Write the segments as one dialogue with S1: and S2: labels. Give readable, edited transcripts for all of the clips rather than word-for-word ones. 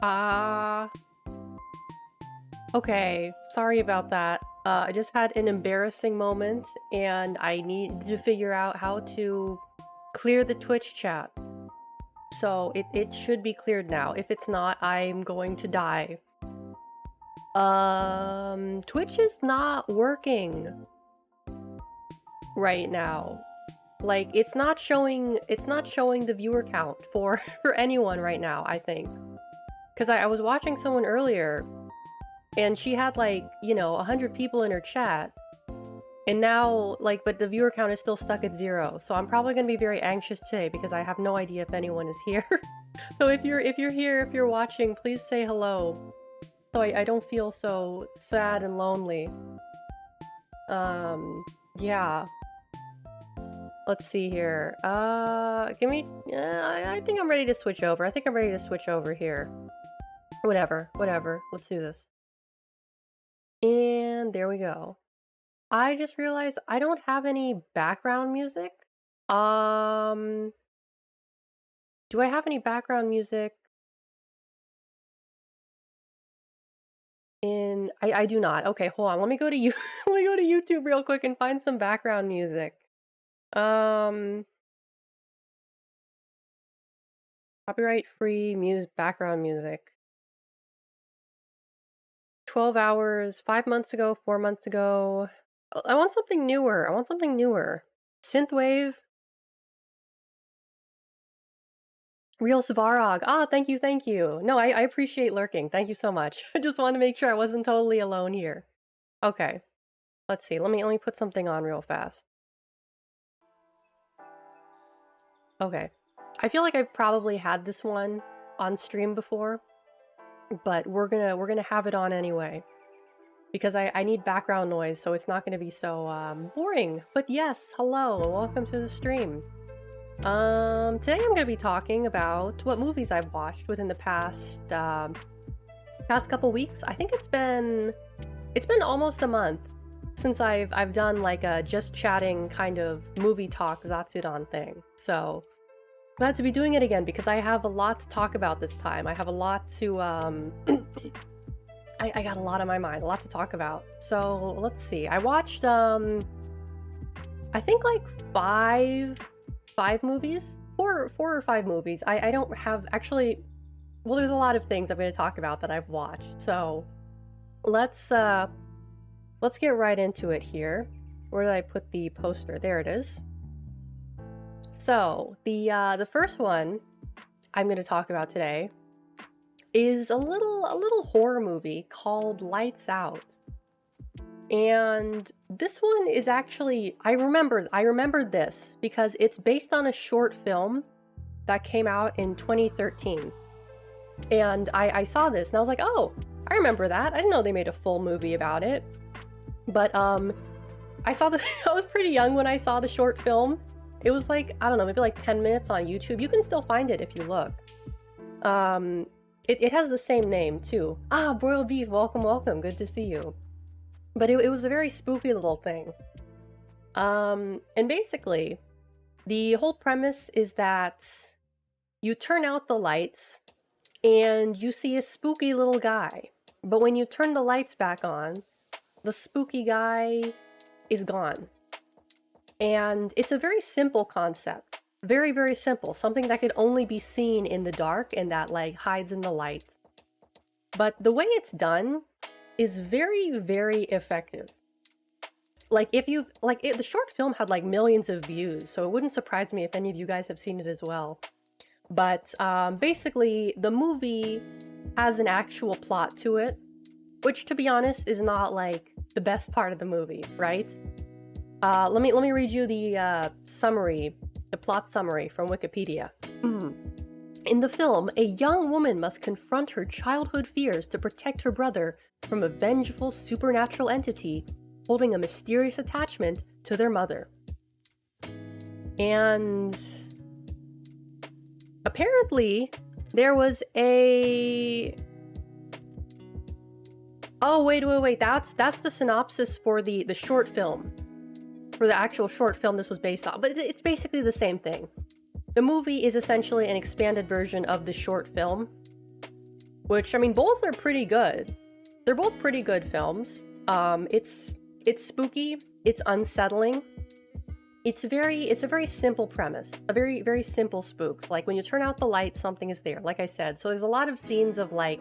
S1: Ah, okay. Sorry about that. I just had an embarrassing moment and I need to figure out how to clear the Twitch chat. So it should be cleared now. If it's not, I'm going to die. Twitch is not working right now. Like it's not showing the viewer count for for anyone right now, I think. Because I was watching someone earlier and she had like, you know, 100 people in her chat. And now, like, but the viewer count is still stuck at 0. So I'm probably gonna be very anxious today because I have no idea if anyone is here. So if you're here, if you're watching, please say hello. So I don't feel so sad and lonely. Yeah. Let's see here. Give me... I think I'm ready to switch over. I think I'm ready to switch over here. Whatever. Let's do this. And there we go. I just realized I don't have any background music. Do I have any background music? I do not. Okay, hold on. Let me go to let me go to YouTube real quick and find some background music. Copyright free background music. 12 hours, 5 months ago, 4 months ago. I want something newer. Synthwave. Real Svarog. Ah, thank you. No, I appreciate lurking. Thank you so much. I just wanted to make sure I wasn't totally alone here. Okay. Let's see. Let me put something on real fast. Okay. I feel like I've probably had this one on stream before, but we're gonna have it on anyway. Because I need background noise, so it's not gonna be so boring. But yes, hello, and welcome to the stream. Today I'm gonna be talking about what movies I've watched within the past couple weeks. I think it's been almost a month since I've done like a just chatting kind of movie talk zatsudan thing. So glad to be doing it again because I have a lot to talk about this time. I have a lot to I got a lot on my mind, a lot to talk about. So let's see. I watched I think like five movies, four or five movies. I don't have actually. Well, there's a lot of things I'm going to talk about that I've watched. So let's get right into it here. Where did I put the poster? There it is. So the first one I'm going to talk about today is a little horror movie called Lights Out. And this one is actually, I remembered this because it's based on a short film that came out in 2013. And I saw this and I was like, oh, I remember that. I didn't know they made a full movie about it. But I saw the I was pretty young when I saw the short film. It was like, I don't know, maybe like 10 minutes on YouTube. You can still find it if you look. It has the same name too. Ah, Broiled Beef, welcome, good to see you. But it was a very spooky little thing. And basically, the whole premise is that you turn out the lights and you see a spooky little guy. But when you turn the lights back on, the spooky guy is gone. And it's a very simple concept. Very, very simple. Something that could only be seen in the dark and that like hides in the light. But the way it's done is very, very effective. Like the short film had like millions of views, so it wouldn't surprise me if any of you guys have seen it as well. But basically, the movie has an actual plot to it, which, to be honest, is not like the best part of the movie, right? Let me read you the summary, the plot summary from Wikipedia. In the film, a young woman must confront her childhood fears to protect her brother from a vengeful supernatural entity holding a mysterious attachment to their mother. And apparently, there was a... Oh, wait. That's the synopsis for the short film. For the actual short film this was based on. But it's basically the same thing. The movie is essentially an expanded version of the short film. which, I mean, both are pretty good. They're both pretty good films. It's spooky, it's unsettling. It's a very simple premise, a very, very simple spooks. Like when you turn out the light, something is there, like I said. So there's a lot of scenes of like,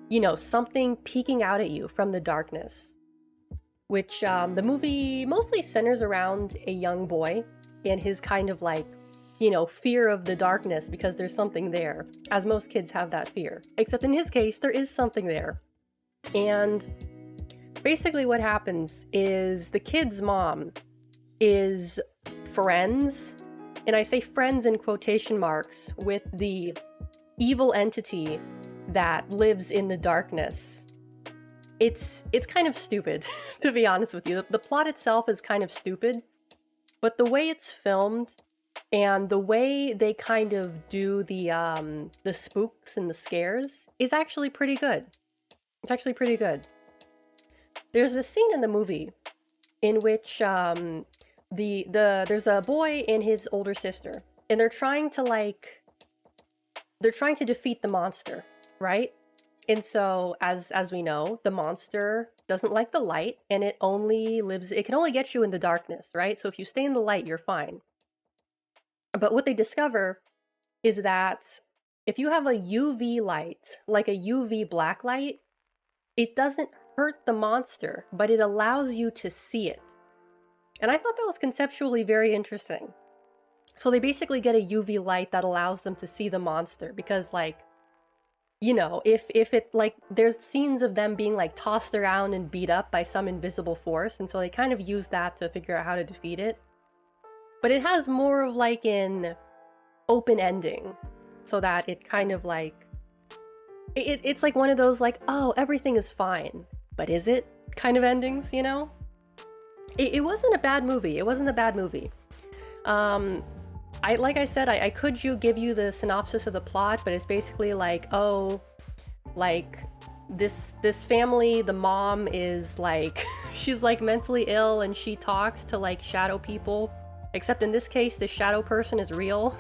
S1: you know, something peeking out at you from the darkness, which the movie mostly centers around a young boy and his kind of like, you know, fear of the darkness because there's something there, as most kids have that fear. Except in his case, there is something there. And basically what happens is the kid's mom is friends, and I say friends in quotation marks, with the evil entity that lives in the darkness. It's kind of stupid, to be honest with you. The plot itself is kind of stupid, but the way it's filmed and the way they kind of do the spooks and the scares is actually pretty good. It's actually pretty good. There's this scene in the movie in which there's a boy and his older sister, and they're trying to defeat the monster, right? And so as we know, the monster doesn't like the light, and it can only get you in the darkness, right? So if you stay in the light, you're fine. But what they discover is that if you have a UV light, like a UV black light, it doesn't hurt the monster, but it allows you to see it. And I thought that was conceptually very interesting. So they basically get a UV light that allows them to see the monster because, like, you know, if it, like, there's scenes of them being, like, tossed around and beat up by some invisible force, and so they kind of use that to figure out how to defeat it. But it has more of, like, an open ending, so that it kind of, like, it's like one of those, like, oh, everything is fine, but is it kind of endings, you know? It wasn't a bad movie. It wasn't a bad movie. Like I said, I could give you the synopsis of the plot, but it's basically like, oh, like this family, the mom is like, she's like mentally ill and she talks to like shadow people, except in this case, the shadow person is real.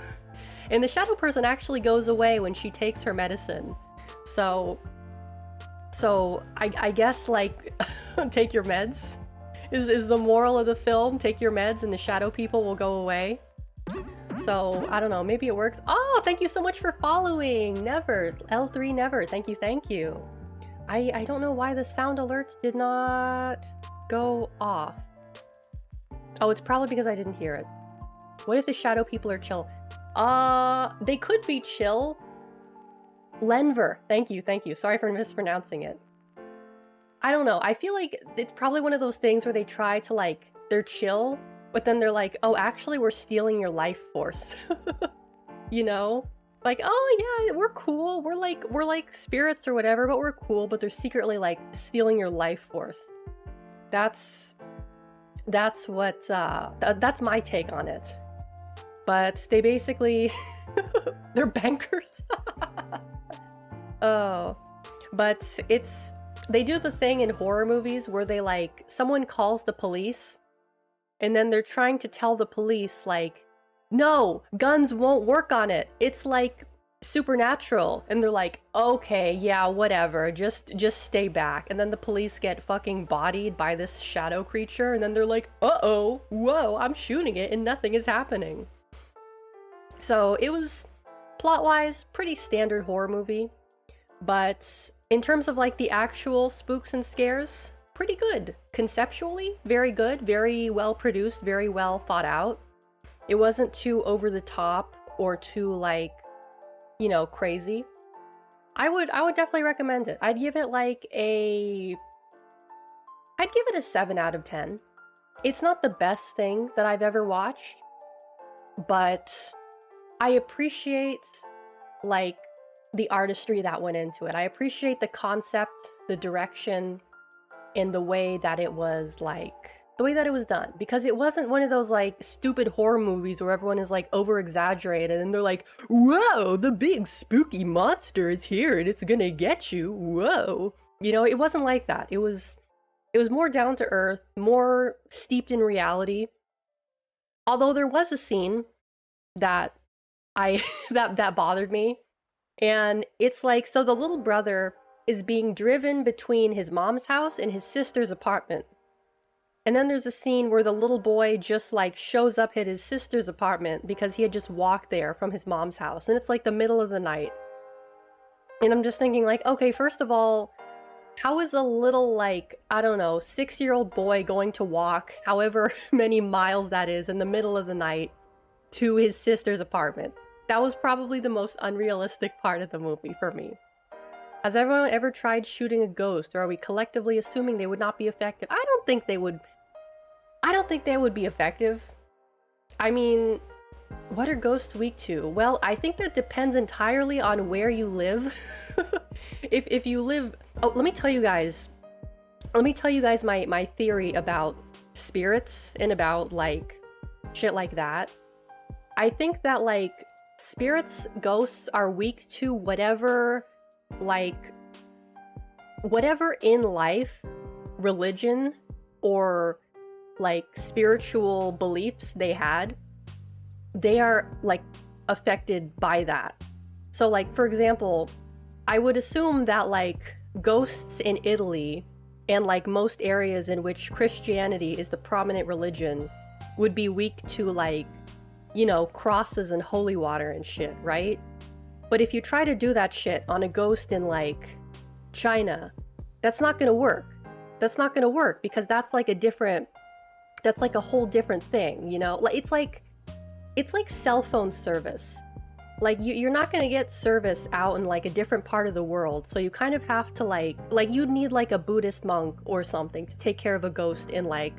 S1: And the shadow person actually goes away when she takes her medicine. So I guess like, take your meds. Is the moral of the film, take your meds and the shadow people will go away. So, I don't know, maybe it works. Oh, thank you so much for following! Never, L3 Never, thank you. I don't know why the sound alerts did not go off. Oh, it's probably because I didn't hear it. What if the shadow people are chill? They could be chill. Lenver, thank you. Sorry for mispronouncing it. I don't know. I feel like it's probably one of those things where they try to like, they're chill, but then they're like, oh, actually we're stealing your life force. You know? Like, oh yeah, we're cool. We're like spirits or whatever, but we're cool, but they're secretly like stealing your life force. That's what, that's my take on it. But they basically, they're bankers. Oh, but they do the thing in horror movies where they like, someone calls the police and then they're trying to tell the police like, no, guns won't work on it. It's like supernatural. And they're like, okay, yeah, whatever. Just stay back. And then the police get fucking bodied by this shadow creature. And then they're like, uh-oh, whoa, I'm shooting it and nothing is happening. So it was, plot-wise, pretty standard horror movie. But in terms of like the actual spooks and scares, pretty good. Conceptually, very good, very well produced, very well thought out. It wasn't too over the top or too like, you know, crazy. I would definitely recommend it. I'd give it a 7 out of 10. It's not the best thing that I've ever watched, but I appreciate like the artistry that went into it. I appreciate the concept, the direction, and the way that it was done, because it wasn't one of those like stupid horror movies where everyone is like over exaggerated and they're like, whoa, the big spooky monster is here and it's gonna get you, whoa. You know, it wasn't like that. It was more down to earth, more steeped in reality. Although there was a scene that that bothered me. And it's like, so the little brother is being driven between his mom's house and his sister's apartment. And then there's a scene where the little boy just like shows up at his sister's apartment because he had just walked there from his mom's house. And it's like the middle of the night. And I'm just thinking like, okay, first of all, how is a little like, I don't know, 6-year-old boy going to walk however many miles that is in the middle of the night to his sister's apartment? That was probably the most unrealistic part of the movie for me. Has everyone ever tried shooting a ghost, or are we collectively assuming they would not be effective? I don't think they would be effective. I mean, what are ghosts weak to? Well, I think that depends entirely on where you live. If you live... Oh, let me tell you guys my theory about spirits and about, like, shit like that. I think that, like, spirits, ghosts are weak to whatever in life, religion, or like spiritual beliefs they had, they are like affected by that. So like, for example, I would assume that like ghosts in Italy and like most areas in which Christianity is the prominent religion would be weak to like, you know, crosses and holy water and shit, right? But if you try to do that shit on a ghost in like China, that's not gonna work. That's not gonna work because that's like a whole different thing, you know? Like it's like cell phone service. Like you're not gonna get service out in like a different part of the world, so you kind of have to like you'd need like a Buddhist monk or something to take care of a ghost in like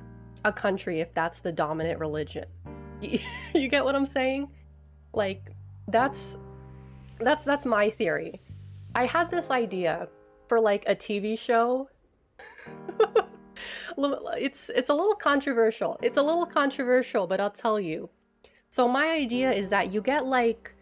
S1: a country if that's the dominant religion. You get what I'm saying? Like that's my theory. I had this idea for like a TV show. It's a little controversial. It's a little controversial, but I'll tell you. So my idea is that you get like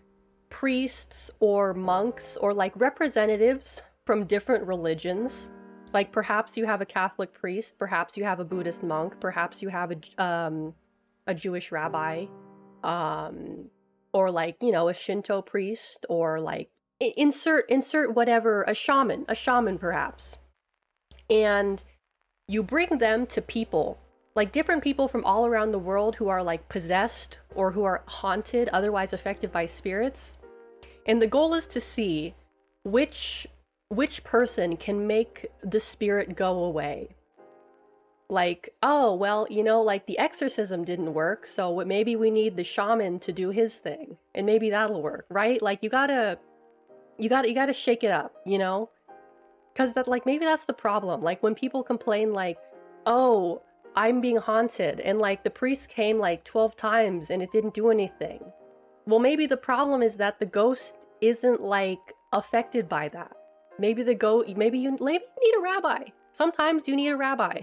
S1: priests or monks or like representatives from different religions. Like perhaps you have a Catholic priest, perhaps you have a Buddhist monk, perhaps you have a Jewish rabbi, or like, you know, a Shinto priest, or like insert whatever, a shaman perhaps. And you bring them to people, like different people from all around the world who are like possessed or who are haunted, otherwise affected by spirits. And the goal is to see which person can make the spirit go away. Like, oh, well, you know, like the exorcism didn't work, so maybe we need the shaman to do his thing, and maybe that'll work, right? Like you gotta shake it up, you know? Because that, like, maybe that's the problem. Like when people complain like, oh, I'm being haunted, and like the priest came like 12 times and it didn't do anything. Well, maybe the problem is that the ghost isn't like affected by that. Maybe you need a rabbi. Sometimes you need a rabbi.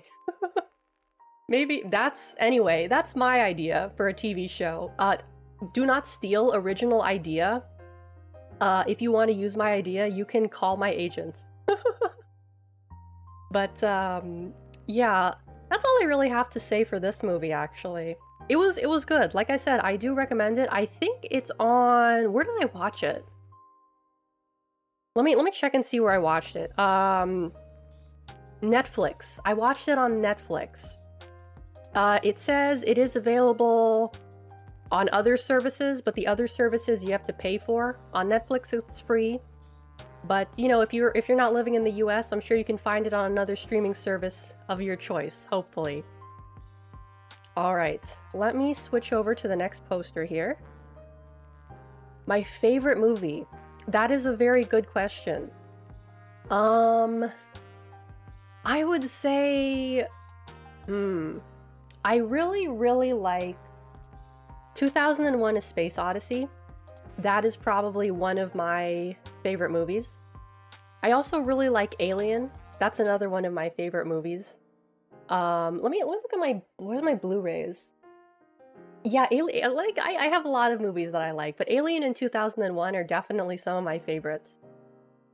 S1: Maybe that's my idea for a TV show. Do not steal original idea. If you want to use my idea, you can call my agent. But yeah, that's all I really have to say for this movie, actually. It was good. Like I said, I do recommend it. I think it's on... Where did I watch it? Let me check and see where I watched it. Netflix. I watched it on Netflix. It says it is available on other services, but the other services you have to pay for. On Netflix, it's free. But, you know, if you're not living in the US, I'm sure you can find it on another streaming service of your choice, hopefully. Alright, let me switch over to the next poster here. My favorite movie. That is a very good question. I would say... I really, really like 2001: A Space Odyssey. That is probably one of my favorite movies. I also really like Alien. That's another one of my favorite movies. Let me look at where are my Blu-rays? Yeah, Alien, like I have a lot of movies that I like, but Alien and 2001 are definitely some of my favorites.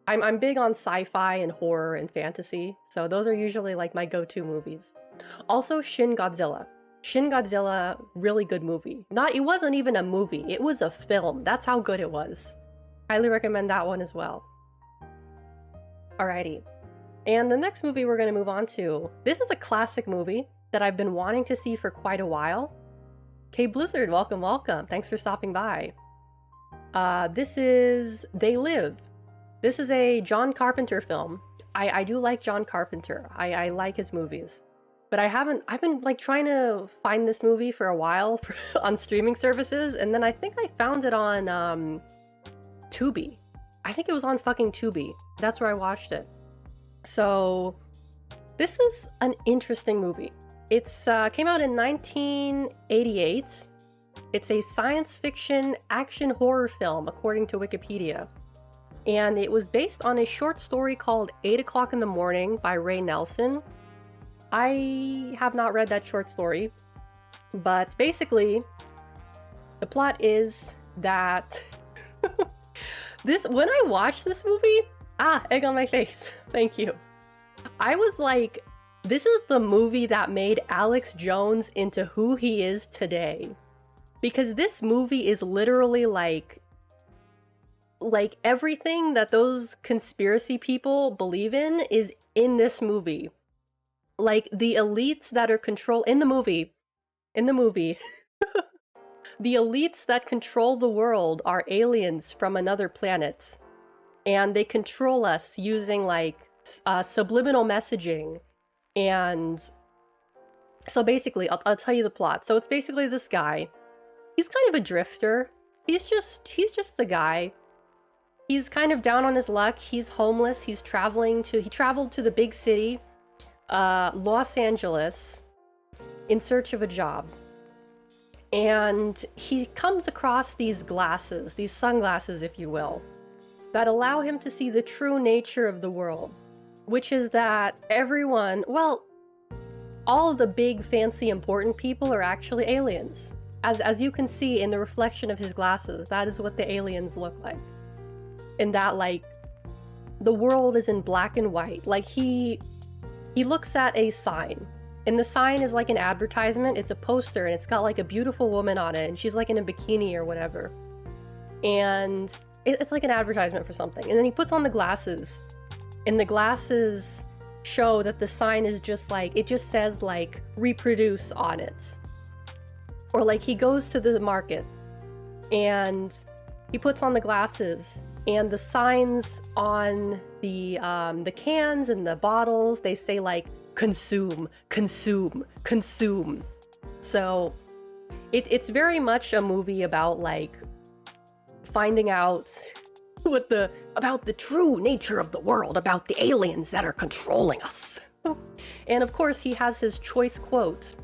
S1: I'm big on sci-fi and horror and fantasy, so those are usually like my go-to movies. Also, Shin Godzilla. Shin Godzilla, really good movie. It wasn't even a movie, it was a film. That's how good it was. Highly recommend that one as well. Alrighty. And the next movie we're going to move on to, this is a classic movie that I've been wanting to see for quite a while. K Blizzard, welcome, welcome. Thanks for stopping by. This is They Live. This is a John Carpenter film. I do like John Carpenter. I like his movies. But I've been like trying to find this movie for a while on streaming services, and then I think I found it on Tubi. I think it was on fucking Tubi. That's where I watched it. So this is an interesting movie. It's came out in 1988. It's a science fiction action horror film, according to Wikipedia. And it was based on a short story called 8 O'Clock in the Morning by Ray Nelson. I have not read that short story, but basically, the plot is that when I watched this movie, egg on my face, thank you. I was like, this is the movie that made Alex Jones into who he is today. Because this movie is literally like everything that those conspiracy people believe in is in this movie. Like the elites that are in the movie, the elites that control the world are aliens from another planet. And they control us using like subliminal messaging. And so basically, I'll tell you the plot. So it's basically this guy. He's kind of a drifter. He's just the guy. He's kind of down on his luck. He's homeless. He traveled to the big city, Los Angeles, in search of a job. And he comes across these glasses, these sunglasses, if you will, that allow him to see the true nature of the world, which is that all of the big, fancy, important people are actually aliens. As you can see in the reflection of his glasses, that is what the aliens look like. And that, like, the world is in black and white. Like, he looks at a sign, and the sign is like an advertisement. It's a poster, and it's got like a beautiful woman on it, and she's like in a bikini or whatever. And it's like an advertisement for something. And then he puts on the glasses, and the glasses show that the sign is just like, it just says like reproduce on it. Or like he goes to the market and he puts on the glasses, and the signs on the cans and the bottles, they say like consume, consume, consume. So it's very much a movie about like finding out about the true nature of the world, about the aliens that are controlling us. And of course he has his choice quote,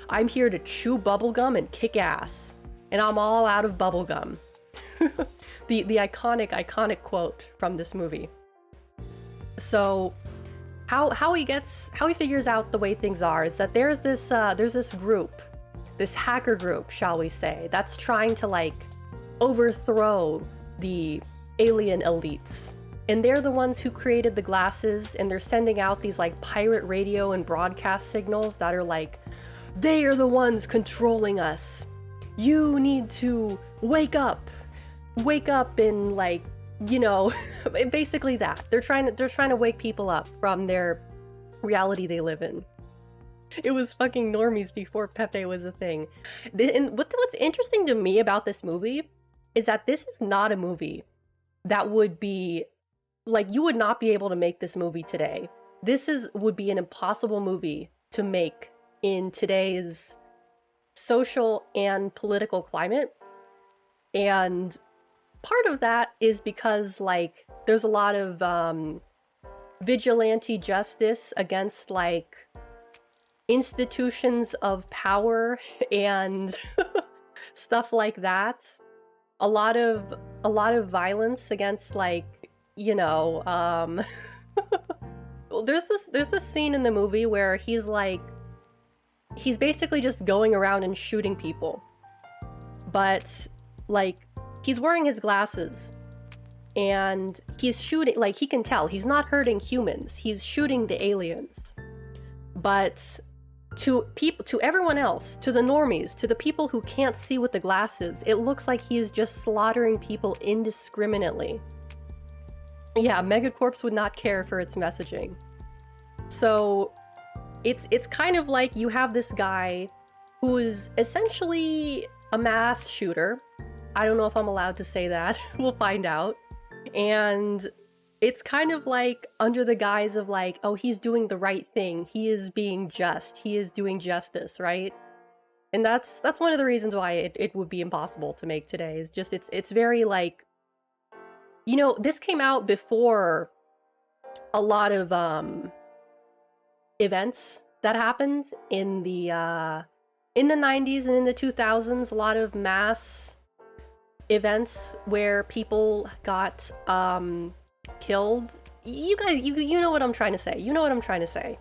S1: "I'm here to chew bubblegum and kick ass, and I'm all out of bubblegum." the iconic quote from this movie. So how he figures out the way things are is that there's this group, this hacker group, shall we say, that's trying to like overthrow the alien elites. And they're the ones who created the glasses, and they're sending out these like pirate radio and broadcast signals that are like, they are the ones controlling us. You need to wake up and like, you know, basically that. They're trying to wake people up from their reality they live in. It was fucking normies before Pepe was a thing. And what's interesting to me about this movie is that this is not a movie that would be like, you would not be able to make this movie today. Would be an impossible movie to make in today's social and political climate. And part of that is because like there's a lot of vigilante justice against like institutions of power and stuff like that. A lot of violence against like, you know, there's this scene in the movie where he's basically just going around and shooting people. But like he's wearing his glasses and he's shooting, like he can tell he's not hurting humans, he's shooting the aliens. But to people, to everyone else, to the normies, to the people who can't see with the glasses, it looks like he is just slaughtering people indiscriminately. Yeah, Megacorp's would not care for its messaging. So it's kind of like you have this guy who is essentially a mass shooter. I don't know if I'm allowed to say that. We'll find out. And it's kind of like under the guise of like, oh, he's doing the right thing. He is being just. He is doing justice, right? And that's one of the reasons why it would be impossible to make today. Is just it's very like, you know, this came out before a lot of events that happened in the 90s and in the 2000s. A lot of mass events where people got killed. You guys, you know what I'm trying to say. You know what I'm trying to say.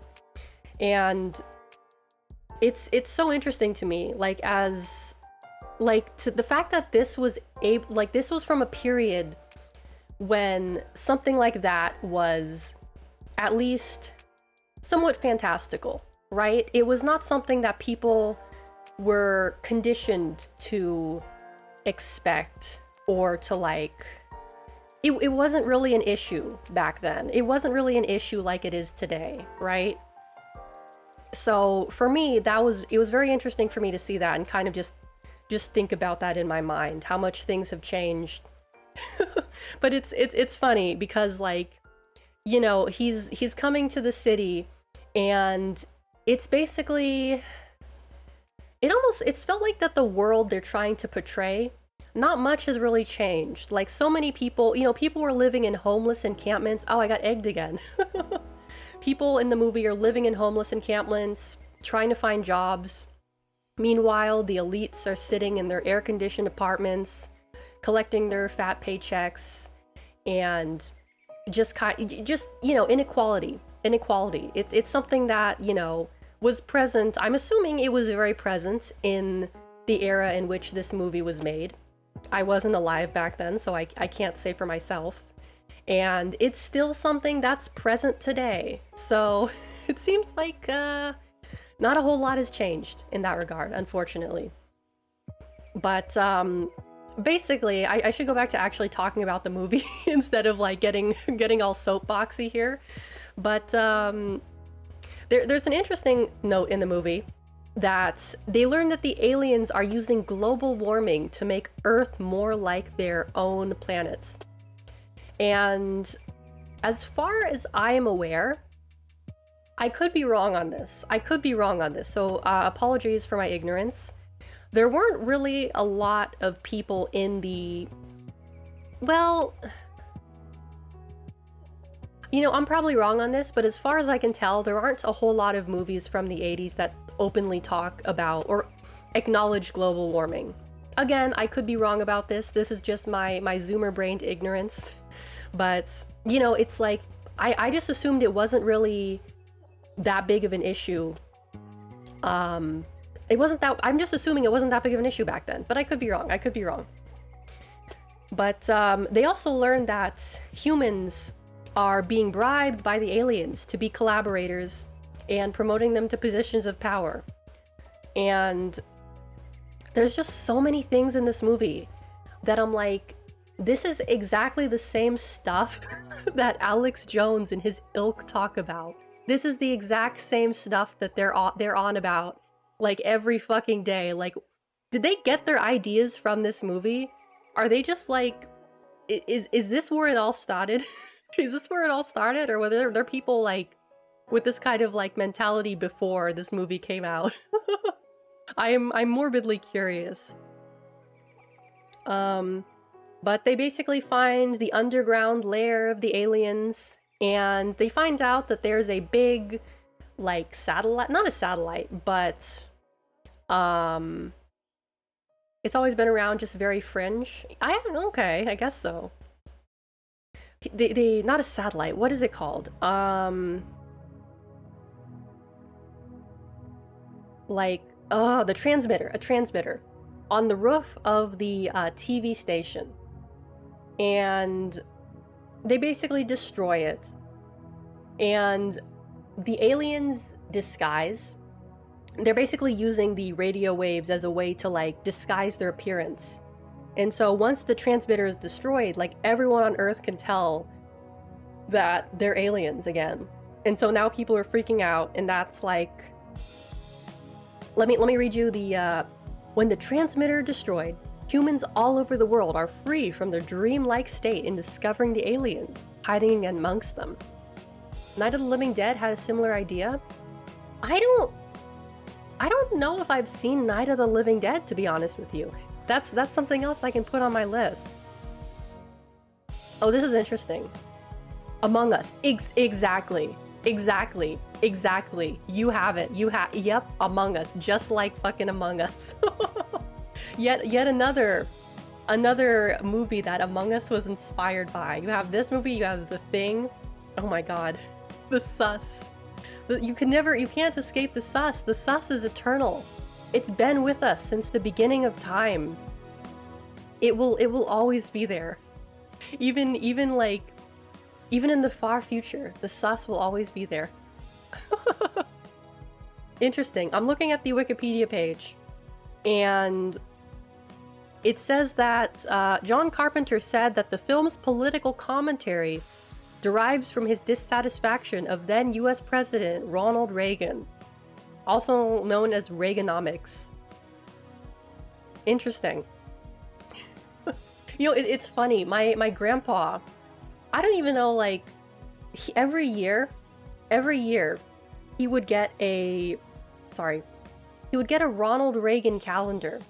S1: And it's so interesting to me, like, as like, to the fact that this was this was from a period when something like that was at least somewhat fantastical, right? It was not something that people were conditioned to expect or to like. It wasn't really an issue back then. It wasn't really an issue like it is today, right? So for me, it was very interesting for me to see that and kind of just think about that in my mind, how much things have changed. But it's funny because, like, you know, he's coming to the city, and it's basically, it felt like that the world they're trying to portray, not much has really changed. Like, so many people, you know, people were living in homeless encampments. Oh, I got egged again. People in the movie are living in homeless encampments, trying to find jobs. Meanwhile, the elites are sitting in their air-conditioned apartments, collecting their fat paychecks, and just you know, inequality. It's something that, you know, was present. I'm assuming it was very present in the era in which this movie was made. I wasn't alive back then, so I can't say for myself. And it's still something that's present today. So it seems like not a whole lot has changed in that regard, unfortunately. But basically, I should go back to actually talking about the movie instead of like getting all soapboxy here. But there's an interesting note in the movie that they learn that the aliens are using global warming to make Earth more like their own planet. And as far as I am aware, I could be wrong on this. So apologies for my ignorance. There weren't really a lot of people in the, well, you know, I'm probably wrong on this, but as far as I can tell, there aren't a whole lot of movies from the 80s that openly talk about or acknowledge global warming. Again, I could be wrong about this. This is just my Zoomer-brained ignorance. But, you know, it's like, I just assumed it wasn't really that big of an issue. I'm just assuming it wasn't that big of an issue back then, but I could be wrong. But they also learned that humans are being bribed by the aliens to be collaborators and promoting them to positions of power. And there's just so many things in this movie that I'm like, this is exactly the same stuff that Alex Jones and his ilk talk about. This is the exact same stuff that they're on about, like, every fucking day. Like, did they get their ideas from this movie? Are they just like, is this where it all started? Is this where it all started? Or were there people like with this kind of like mentality before this movie came out? I'm morbidly curious. But they basically find the underground lair of the aliens, and they find out that there's a big, like, satellite, not a satellite, but it's always been around, just very fringe. Okay, I guess so. Not a satellite, what is it called? Like, a transmitter on the roof of the TV station. And they basically destroy it. And the aliens' disguise they're basically using the radio waves as a way to like disguise their appearance. And so once the transmitter is destroyed, like everyone on Earth can tell that they're aliens again. And so now people are freaking out, and that's like, let me read you the when the transmitter destroyed, humans all over the world are free from their dreamlike state in discovering the aliens hiding amongst them. Night of the Living Dead had a similar idea. I don't know if I've seen Night of the Living Dead, to be honest with you. That's something else I can put on my list. Oh, this is interesting. Among Us. Exactly. You have it. Yep, Among Us. Just like fucking Among Us. Yet another movie that Among Us was inspired by. You have this movie, you have The Thing. Oh my god. The Sus. You can't escape the Sus. The Sus is eternal. It's been with us since the beginning of time. It will always be there. Even in the far future, the Sus will always be there. Interesting. I'm looking at the Wikipedia page, and it says that John Carpenter said that the film's political commentary derives from his dissatisfaction of then US President Ronald Reagan, also known as Reaganomics. Interesting. You know, it's funny. My grandpa, I don't even know, like, every year, he would get a Ronald Reagan calendar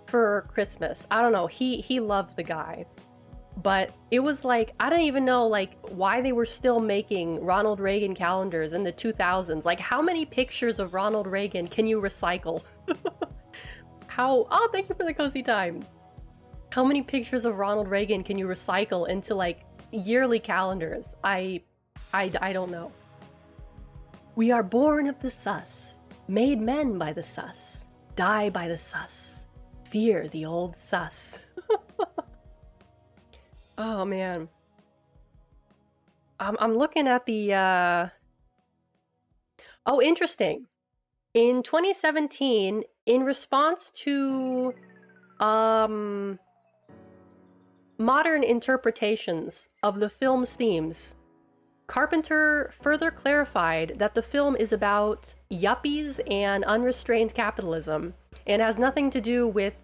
S1: for Christmas. I don't know, he loved the guy. But it was like, I don't even know, like, why they were still making Ronald Reagan calendars in the 2000s. Like, how many pictures of Ronald Reagan can you recycle? Oh, thank you for the cozy time. How many pictures of Ronald Reagan can you recycle into, like, yearly calendars? I don't know. We are born of the sus, made men by the sus, die by the sus, fear the old sus. Oh man. I'm looking at the Oh, interesting. In 2017, in response to modern interpretations of the film's themes, Carpenter further clarified that the film is about yuppies and unrestrained capitalism and has nothing to do with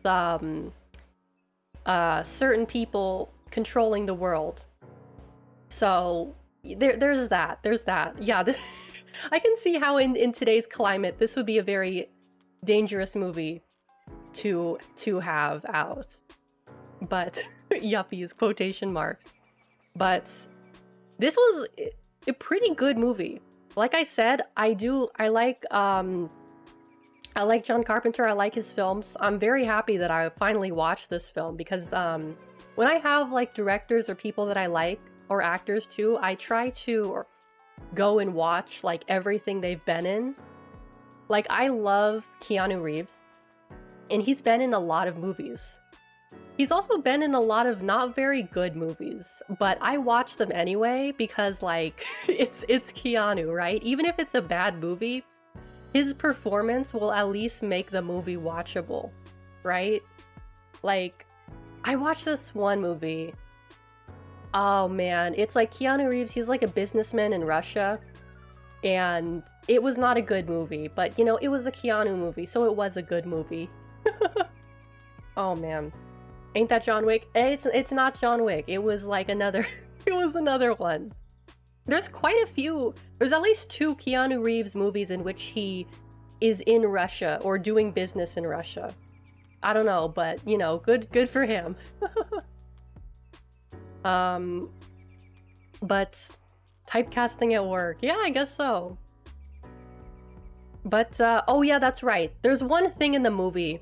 S1: certain people controlling the world. So there's that. Yeah, I can see how in today's climate this would be a very dangerous movie to have out. But yuppies, quotation marks. But this was a pretty good movie. Like I said, I like John Carpenter. I like his films. I'm very happy that I finally watched this film because when I have like directors or people that I like, or actors too, I try to go and watch like everything they've been in. Like, I love Keanu Reeves, and he's been in a lot of movies. He's also been in a lot of not very good movies, but I watch them anyway because, like, it's Keanu, right? Even if it's a bad movie, his performance will at least make the movie watchable, right? Like, I watched this one movie. Oh man, it's like Keanu Reeves, he's like a businessman in Russia, and it was not a good movie, but you know, it was a Keanu movie, so it was a good movie. Oh man. Ain't that John Wick? It's not John Wick. It was like another it was another one. There's quite a few. There's at least 2 Keanu Reeves movies in which he is in Russia or doing business in Russia. I don't know, but you know, good for him. But typecasting at work. Yeah, I guess so. But oh yeah, that's right. There's one thing in the movie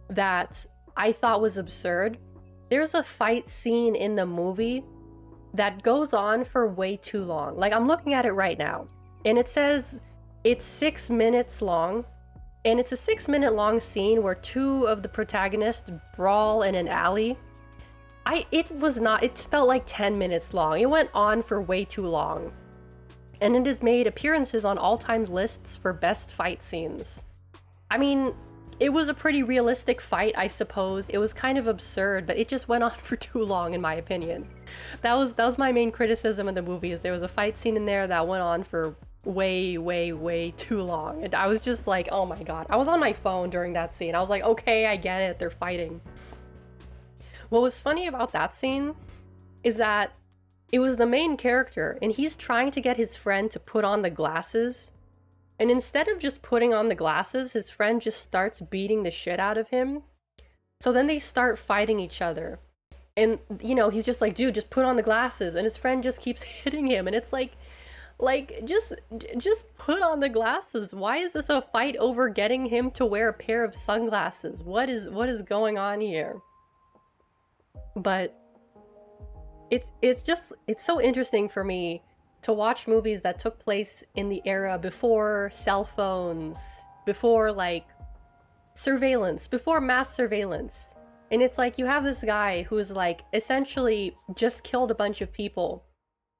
S1: that I thought was absurd. There's a fight scene in the movie that goes on for way too long. Like, I'm looking at it right now, and it says it's 6 minutes long, and it's a 6-minute long scene where 2 of the protagonists brawl in an alley. It felt like 10 minutes long. It went on for way too long. And it has made appearances on all-time lists for best fight scenes. I mean, it was a pretty realistic fight, I suppose. It was kind of absurd, but it just went on for too long, in my opinion. That was my main criticism of the movie, is there was a fight scene in there that went on for way, way, way too long. And I was just like, oh my god. I was on my phone during that scene. I was like, okay, I get it, they're fighting. What was funny about that scene is that it was the main character, and he's trying to get his friend to put on the glasses. And instead of just putting on the glasses, his friend just starts beating the shit out of him. So then they start fighting each other. And, you know, he's just like, dude, just put on the glasses. And his friend just keeps hitting him. And it's like, just put on the glasses. Why is this a fight over getting him to wear a pair of sunglasses? What is going on here? But it's so interesting for me to watch movies that took place in the era before cell phones, before like surveillance, before mass surveillance. And it's like you have this guy who's like essentially just killed a bunch of people,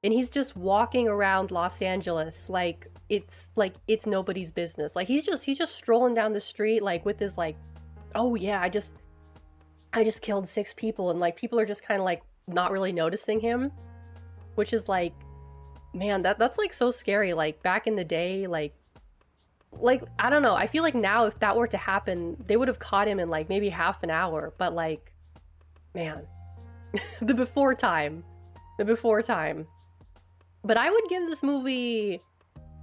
S1: and he's just walking around Los Angeles like it's nobody's business. Like he's just strolling down the street like with his like, oh yeah, I just killed 6 people, and like people are just kind of like not really noticing him, which is like, man, that's like so scary. Like back in the day, like I don't know, I feel like now if that were to happen, they would have caught him in like maybe half an hour. But like, man, the before time. But I would give this movie,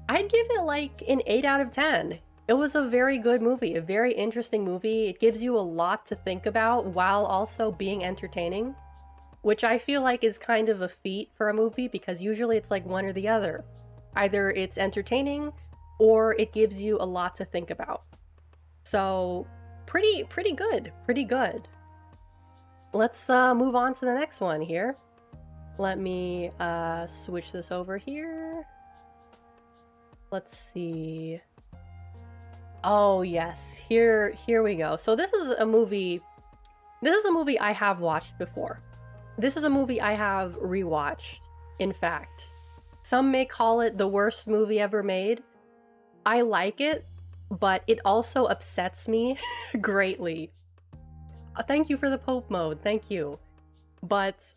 S1: I'd give it like an 8 out of 10. It was a very good movie, a very interesting movie. It gives you a lot to think about while also being entertaining, which I feel like is kind of a feat for a movie, because usually it's like one or the other. Either it's entertaining or it gives you a lot to think about. So pretty good. Let's move on to the next one here. Let me switch this over here. Let's see. Oh yes, here we go. So this is a movie I have watched before. This is a movie I have rewatched, in fact. Some may call it the worst movie ever made. I like it, but it also upsets me greatly. Thank you for the Pope mode, thank you. But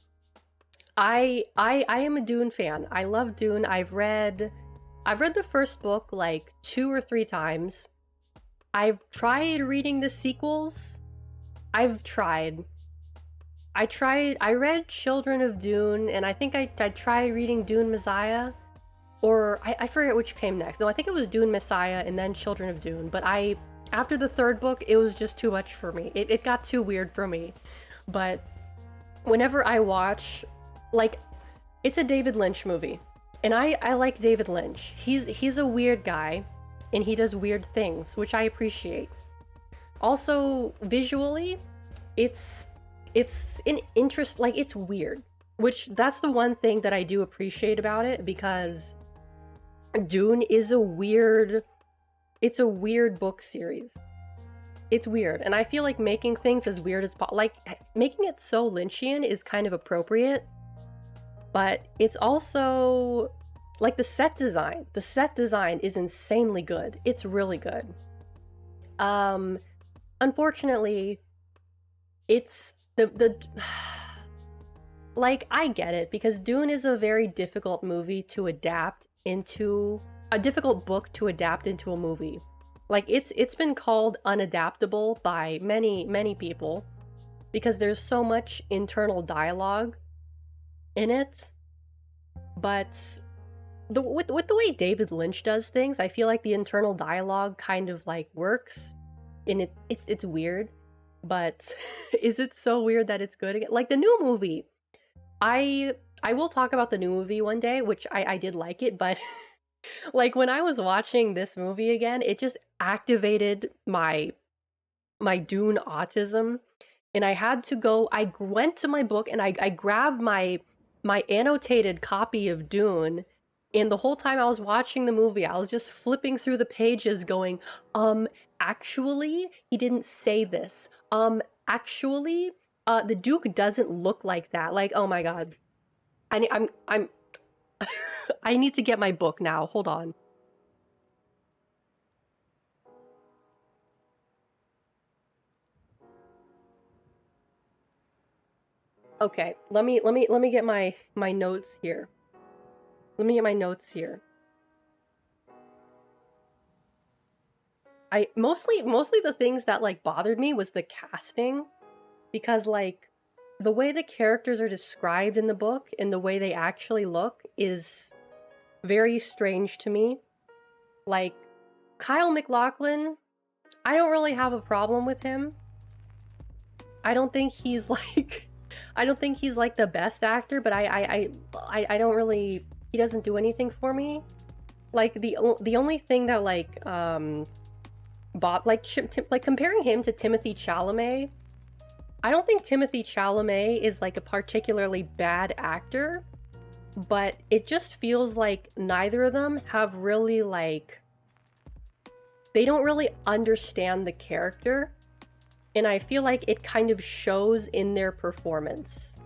S1: I am a Dune fan. I love Dune. I've read the first book like 2 or 3 times. I've tried reading the sequels. I read Children of Dune, and I think I tried reading Dune Messiah, or I forget which came next. No, I think it was Dune Messiah and then Children of Dune, but after the 3rd book, it was just too much for me. It got too weird for me. But whenever I watch, like, it's a David Lynch movie, and I like David Lynch. He's a weird guy, and he does weird things, which I appreciate. Also, visually, it's an interest, like, it's weird, which that's the one thing that I do appreciate about it, because Dune is it's a weird book series. It's weird, and I feel like making things as weird as like making it so Lynchian is kind of appropriate, but it's also like the set design is insanely good. It's really good. Unfortunately, it's the like, I get it, because Dune is a very difficult movie to adapt into, a difficult book to adapt into a movie. Like, it's been called unadaptable by many people, because there's so much internal dialogue in it. But with the way David Lynch does things, I feel like the internal dialogue kind of like works, and it's weird. But is it so weird that it's good again? Like the new movie, I will talk about the new movie one day, which I did like it, but like when I was watching this movie again, it just activated my Dune autism, and I had to go. I went to my book and I grabbed my annotated copy of Dune. And the whole time I was watching the movie, I was just flipping through the pages going, actually, he didn't say this. Actually, the Duke doesn't look like that. Like, oh my god. I'm I need to get my book now. Hold on. Okay, let me get my notes here. Let me get my notes here. I mostly the things that like bothered me was the casting, because like the way the characters are described in the book and the way they actually look is very strange to me. Like Kyle MacLachlan, I don't really have a problem with him. I don't think he's like I don't think he's like the best actor, but I don't really, he doesn't do anything for me. Like the only thing that like like comparing him to Timothy Chalamet, I don't think Timothy Chalamet is like a particularly bad actor, but it just feels like neither of them have really like, they don't really understand the character, and I feel like it kind of shows in their performance.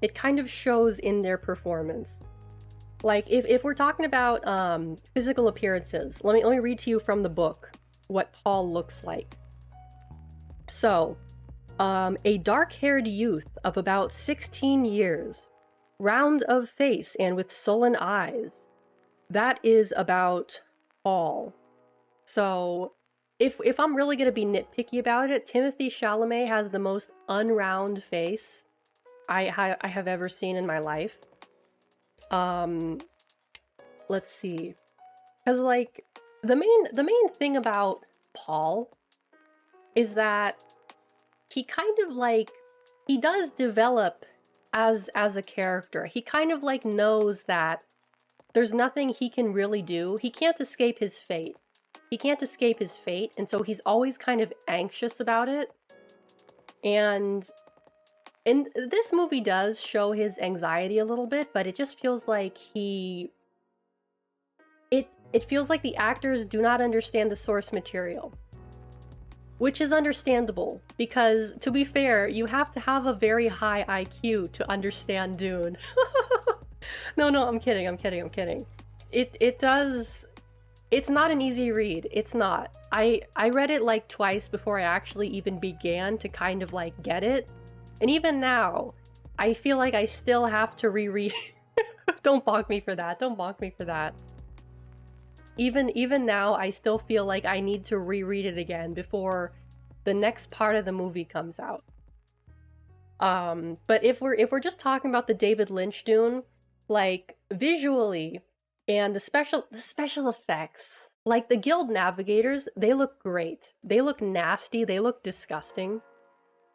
S1: It kind of shows in their performance. Like if we're talking about physical appearances, let me read to you from the book what Paul looks like. So, a dark-haired youth of about 16 years, round of face and with sullen eyes. That is about Paul. So, if I'm really gonna be nitpicky about it, Timothy Chalamet has the most unround face I have ever seen in my life. Let's see, because like the main thing about Paul is that he kind of like, he does develop as a character. He kind of like knows that there's nothing he can really do. He can't escape his fate. He can't escape his fate, and so he's always kind of anxious about it. And this movie does show his anxiety a little bit, but it just feels like it feels like the actors do not understand the source material. Which is understandable, because to be fair, you have to have a very high IQ to understand Dune. No, I'm kidding. It does, it's not an easy read. It's not. I read it like twice before I actually even began to kind of like get it. And even now, I feel like I still have to reread. Don't mock me for that. Don't mock me for that. Even now, I still feel like I need to reread it again before the next part of the movie comes out. But if we're just talking about the David Lynch Dune, like visually and the special effects, like the Guild Navigators, they look great. They look nasty. They look disgusting.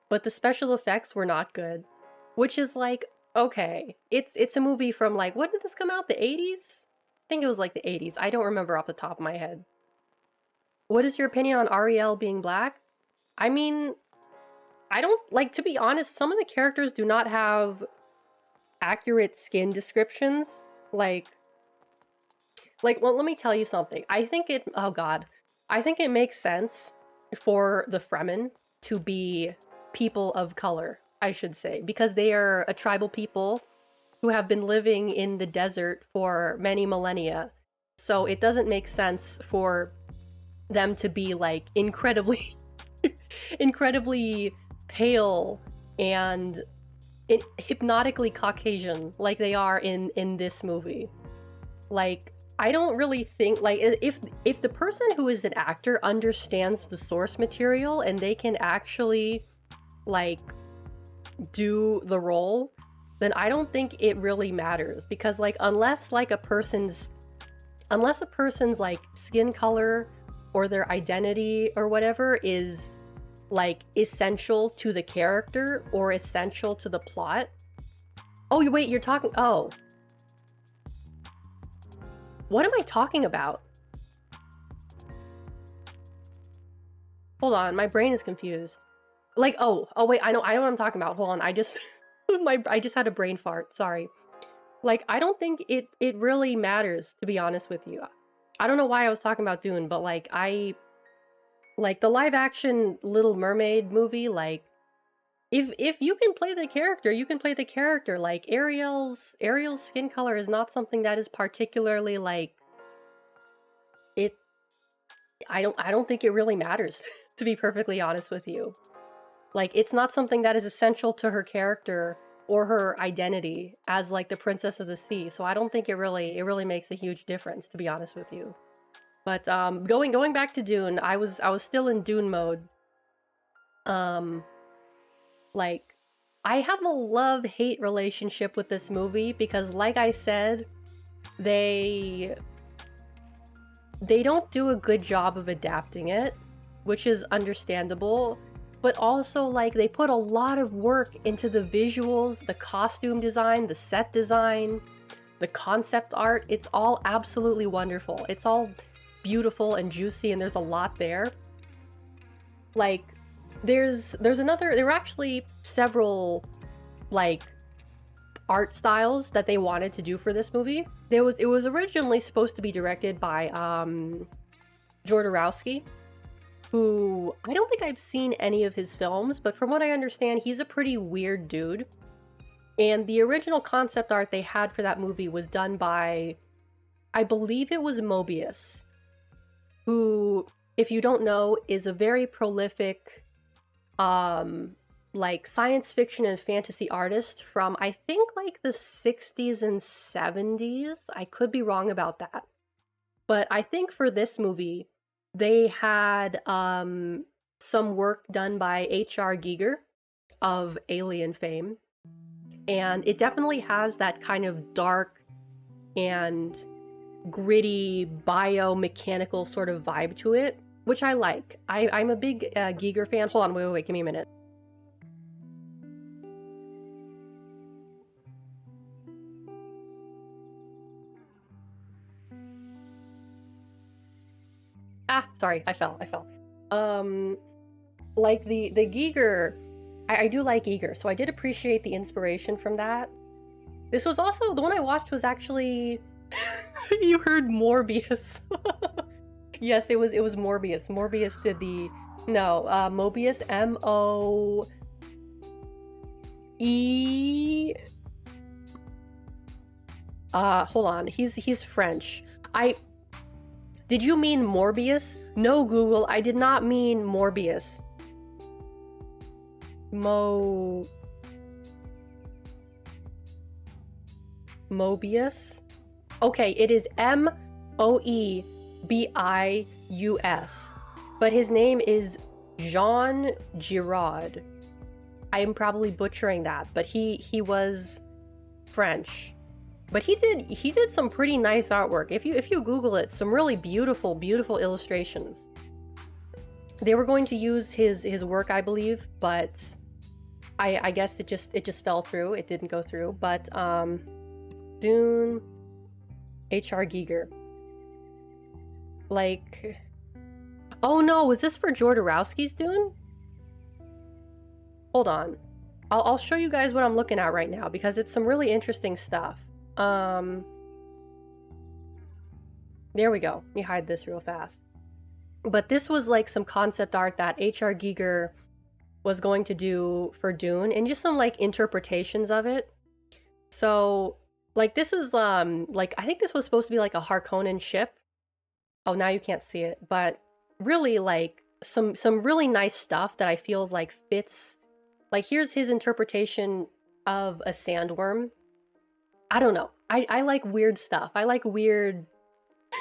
S1: But the special effects were not good, which is like, okay, it's a movie from like, when did this come out? The 80s? I think it was like the 80s. I don't remember off the top of my head. What is your opinion on Ariel being black? I mean, I don't, like, to be honest, some of the characters do not have accurate skin descriptions. Like, well, let me tell you something. I think it, oh god. I think it makes sense for the Fremen to be people of color, I should say, because they are a tribal people who have been living in the desert for many millennia. So it doesn't make sense for them to be like incredibly incredibly pale and hypnotically Caucasian like they are in this movie. Like, I don't really think, like, if the person who is an actor understands the source material and they can actually like do the role, then I don't think it really matters, because like unless a person's like skin color or their identity or whatever is like essential to the character or essential to the plot. Oh wait, you're talking, oh, what am I talking about? Hold on, my brain is confused. Like, oh wait, I know what I'm talking about. Hold on, I just I just had a brain fart, sorry. Like, I don't think it really matters, to be honest with you. I don't know why I was talking about Dune, but like like the live action Little Mermaid movie, like if you can play the character, you can play the character. Like Ariel's skin color is not something that is particularly like it. I don't think it really matters, to be perfectly honest with you. Like, it's not something that is essential to her character or her identity as like the Princess of the Sea. So I don't think it really makes a huge difference, to be honest with you. But going back to Dune, I was still in Dune mode. Like, I have a love-hate relationship with this movie because, like I said, they don't do a good job of adapting it, which is understandable, but also, like, they put a lot of work into the visuals, the costume design, the set design, the concept art. It's all absolutely wonderful. It's all beautiful and juicy, and there's a lot there. Like, there were actually several, like, art styles that they wanted to do for this movie. It was originally supposed to be directed by Jodorowsky, who I don't think I've seen any of his films, but from what I understand, he's a pretty weird dude. And the original concept art they had for that movie was done by, I believe it was Moebius, who, if you don't know, is a very prolific like science fiction and fantasy artist from, I think, like the 60s and 70s. I could be wrong about that. But I think for this movie, they had some work done by H.R. Giger of Alien fame. And it definitely has that kind of dark and gritty biomechanical sort of vibe to it, which I like. I'm a big Giger fan. Hold on, wait, give me a minute. Ah, sorry, I fell. Like the Giger, I do like Giger, so I did appreciate the inspiration from that. This was also, the one I watched was actually, you heard Morbius. Yes, it was Morbius. Morbius did the, no, Moebius, M-O-E, hold on, he's French. Did you mean Morbius? No, Google, I did not mean Morbius. Moebius? Okay, it is M-O-E-B-I-U-S. But his name is Jean Giraud. I am probably butchering that, but he was French. But he did some pretty nice artwork. If you Google it, some really beautiful illustrations. They were going to use his work, I believe, but I guess it just fell through. It didn't go through. But Dune, H.R. Giger. Like, oh no, was this for Jodorowsky's Dune? Hold on. I'll show you guys what I'm looking at right now because it's some really interesting stuff. There we go. Let me hide this real fast. But this was like some concept art that H.R. Giger was going to do for Dune and just some like interpretations of it. So like this is like I think this was supposed to be like a Harkonnen ship. Oh, now you can't see it, but really like some really nice stuff that I feel like fits. Like here's his interpretation of a sandworm. I don't know. I like weird stuff. I like weird.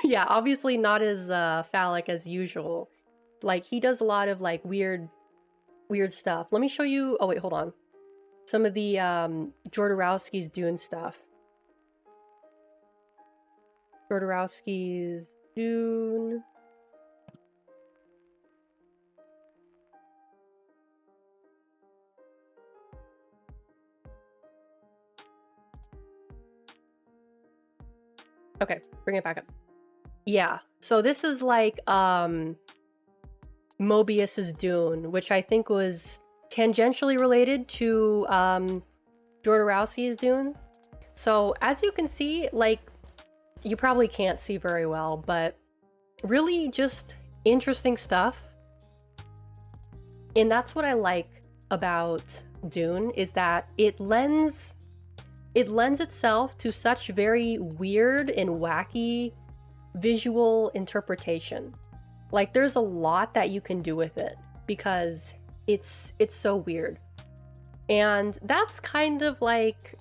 S1: Yeah, obviously not as phallic as usual. Like he does a lot of like weird stuff. Let me show you. Oh wait, hold on. Some of the Jodorowsky's Dune stuff. Jodorowsky's Dune. Okay, bring it back up. Yeah, so this is like Moebius's Dune, which I think was tangentially related to Jodorowsky's Dune. So as you can see, like, you probably can't see very well, but really just interesting stuff. And that's what I like about Dune, is that it lends itself to such very weird and wacky visual interpretation. Like there's a lot that you can do with it because it's so weird. And that's kind of like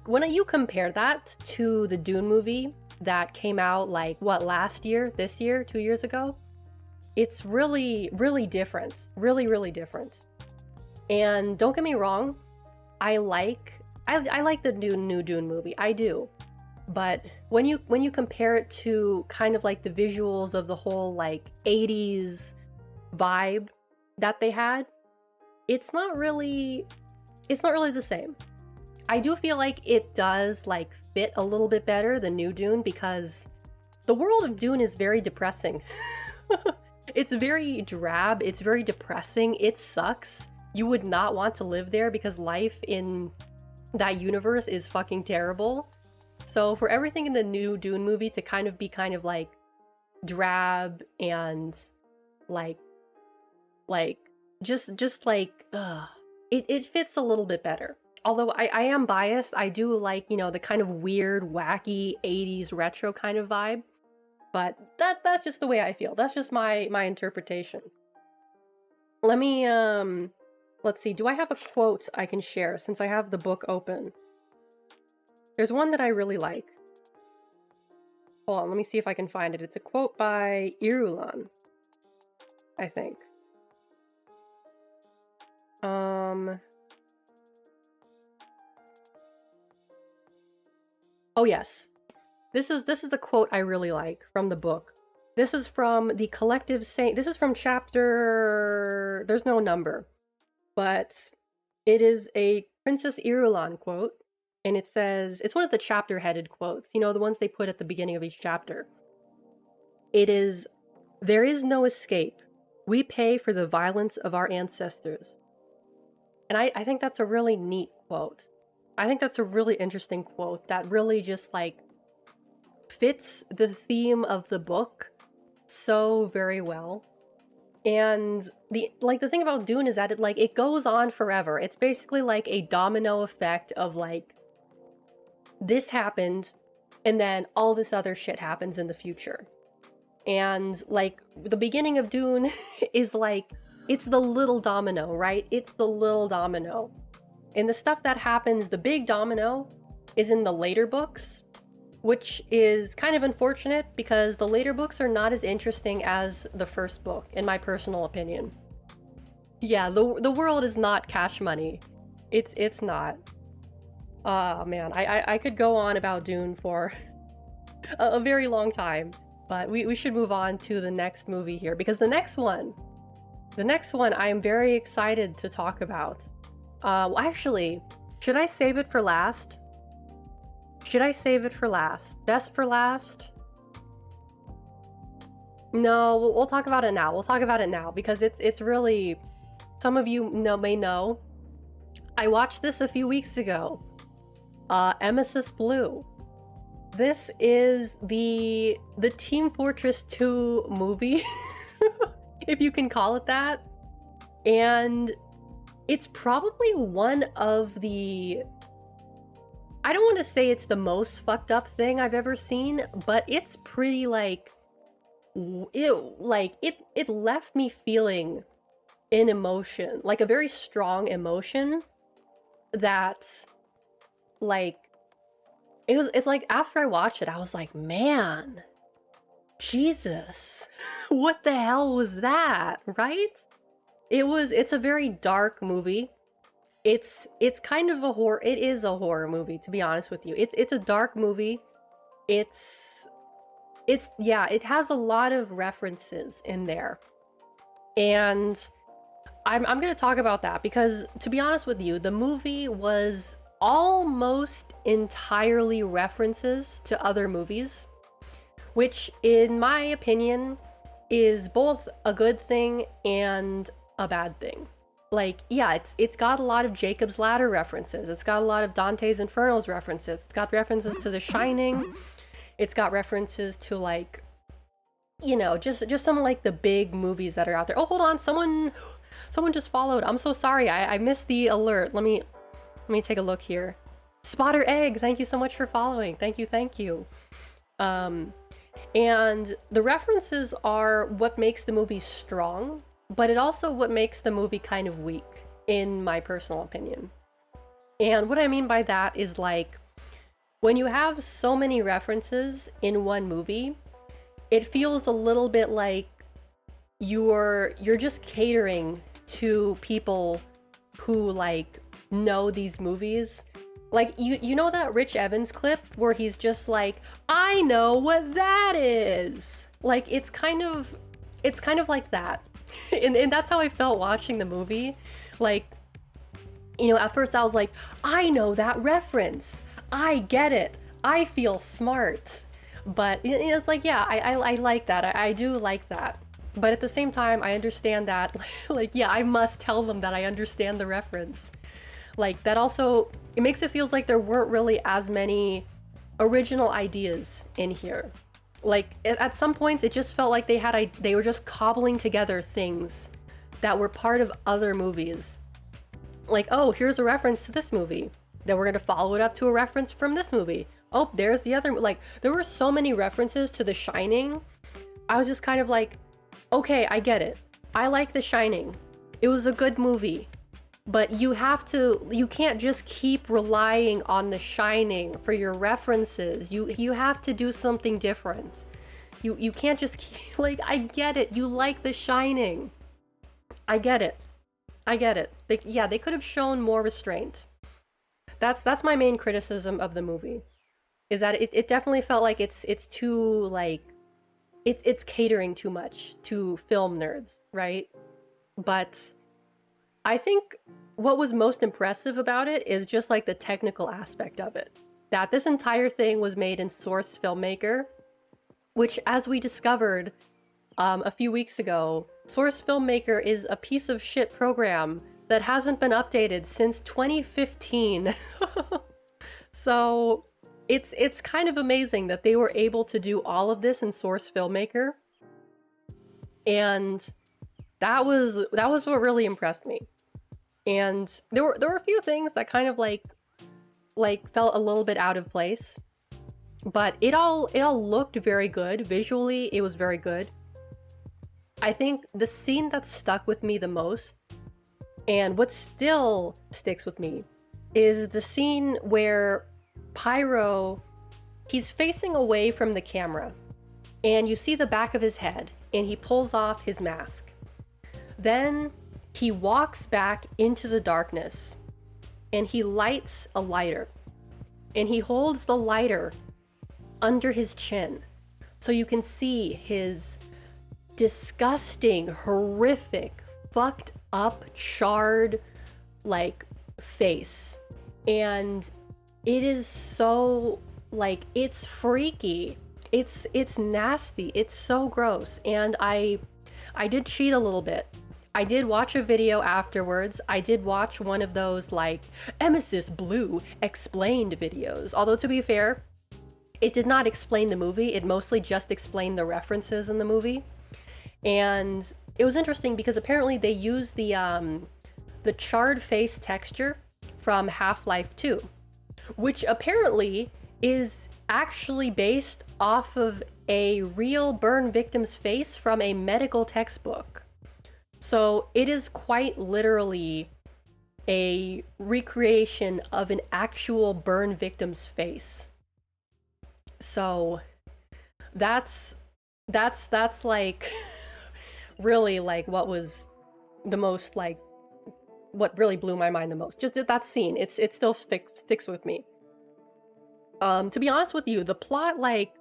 S1: when you compare that to the Dune movie that came out like what, last year, this year, 2 years ago, it's really, really different. Really, really different. And don't get me wrong, I like the new Dune movie. I do. But when you compare it to kind of like the visuals of the whole like 80s vibe that they had, it's not really the same. I do feel like it does like fit a little bit better than New Dune, because the world of Dune is very depressing. It's very drab, it's very depressing, it sucks. You would not want to live there because life in that universe is fucking terrible. So for everything in the new Dune movie to kind of be kind of like drab and like just like it fits a little bit better. Although I am biased, I do like, you know, the kind of weird, wacky 80s retro kind of vibe. But that's just the way I feel. That's just my interpretation. Let me let's see. Do I have a quote I can share since I have the book open? There's one that I really like. Hold on, let me see if I can find it. It's a quote by Yurui, I think. Oh yes. This is the quote I really like from the book. This is from the collective saying. This is from chapter, there's no number, but it is a Princess Irulan quote, and it says, it's one of the chapter headed quotes, you know, the ones they put at the beginning of each chapter. It is, "There is no escape. We pay for the violence of our ancestors." And I think that's a really neat quote. I think that's a really interesting quote that really just like fits the theme of the book so very well. And the thing about Dune is that it goes on forever. It's basically like a domino effect of like, this happened and then all this other shit happens in the future. And like the beginning of Dune is like, it's the little domino, right? It's the little domino. And the stuff that happens, the big domino, is in the later books, which is kind of unfortunate because the later books are not as interesting as the first book, in my personal opinion. Yeah, the world is not cash money. It's not. Oh man, I could go on about Dune for a very long time, but we should move on to the next movie here, because the next one I am very excited to talk about. Well, actually, should I save it for last? Should I save it for last? Best for last? No, we'll talk about it now. We'll talk about it now because it's really, some of you may know. I watched this a few weeks ago. Emesis Blue. This is the Team Fortress 2 movie, if you can call it that. And it's probably one of the, I don't want to say it's the most fucked up thing I've ever seen, but it's pretty like, it left me feeling an emotion, like a very strong emotion that like, it's like after I watched it, I was like, man, Jesus, what the hell was that, right? It's a very dark movie. It's kind of a horror, it is a horror movie, to be honest with you. It's a dark movie. Yeah, it has a lot of references in there. And I'm gonna talk about that because, to be honest with you, the movie was almost entirely references to other movies, which in my opinion is both a good thing and a bad thing. Like, yeah, it's got a lot of Jacob's Ladder references. It's got a lot of Dante's Inferno's references. It's got references to The Shining. It's got references to like, you know, just some like the big movies that are out there. Oh, hold on, someone just followed. I'm so sorry. I missed the alert. Let me take a look here. Spotter Egg, thank you so much for following. Thank you. And the references are what makes the movie strong, but it also what makes the movie kind of weak. in my personal opinion. And what I mean by that is like, when you have so many references in one movie, it feels a little bit like you're just catering to people who like know these movies. Like you know that Rich Evans clip where he's just like, I know what that is. Like it's kind of like that. And that's how I felt watching the movie. Like, you know, at first I was like, I know that reference. I get it. I feel smart. But it's like, yeah, I like that. I do like that. But at the same time, I understand that, like, yeah, I must tell them that I understand the reference. Like, that also, it makes it feels like there weren't really as many original ideas in here. Like, at some points, it just felt like they were just cobbling together things that were part of other movies. Like, oh, here's a reference to this movie. Then we're gonna follow it up to a reference from this movie. Oh, there's the other, like, there were so many references to The Shining. I was just kind of like, okay, I get it. I like The Shining. It was a good movie. But you can't just keep relying on The Shining for your references. You have to do something different. You can't just keep, like, I get it. You like The Shining. I get it. They could have shown more restraint. That's my main criticism of the movie. Is that it definitely felt like it's too, like, it's catering too much to film nerds, right? But I think what was most impressive about it is just like the technical aspect of it. That this entire thing was made in Source Filmmaker, which, as we discovered a few weeks ago, Source Filmmaker is a piece of shit program that hasn't been updated since 2015. So it's kind of amazing that they were able to do all of this in Source Filmmaker. And that was what really impressed me. And there were a few things that kind of like felt a little bit out of place, but it all looked very good. Visually, it was very good. I think the scene that stuck with me the most, and what still sticks with me, is the scene where Pyro, he's facing away from the camera, and you see the back of his head, and he pulls off his mask. Then he walks back into the darkness, and he lights a lighter, and he holds the lighter under his chin, so you can see his disgusting, horrific, fucked up, charred, like, face. And it is so, like, it's freaky. It's nasty. It's so gross. And I did cheat a little bit. I did watch a video afterwards. I did watch one of those, like, Emesis Blue explained videos. Although, to be fair, it did not explain the movie. It mostly just explained the references in the movie. And it was interesting because apparently they used the charred face texture from Half-Life 2, which apparently is actually based off of a real burn victim's face from a medical textbook. So it is quite literally a recreation of an actual burn victim's face. So that's like really like what was the most, like, what really blew my mind the most. Just that scene, it still sticks with me. To be honest with you, the plot, like,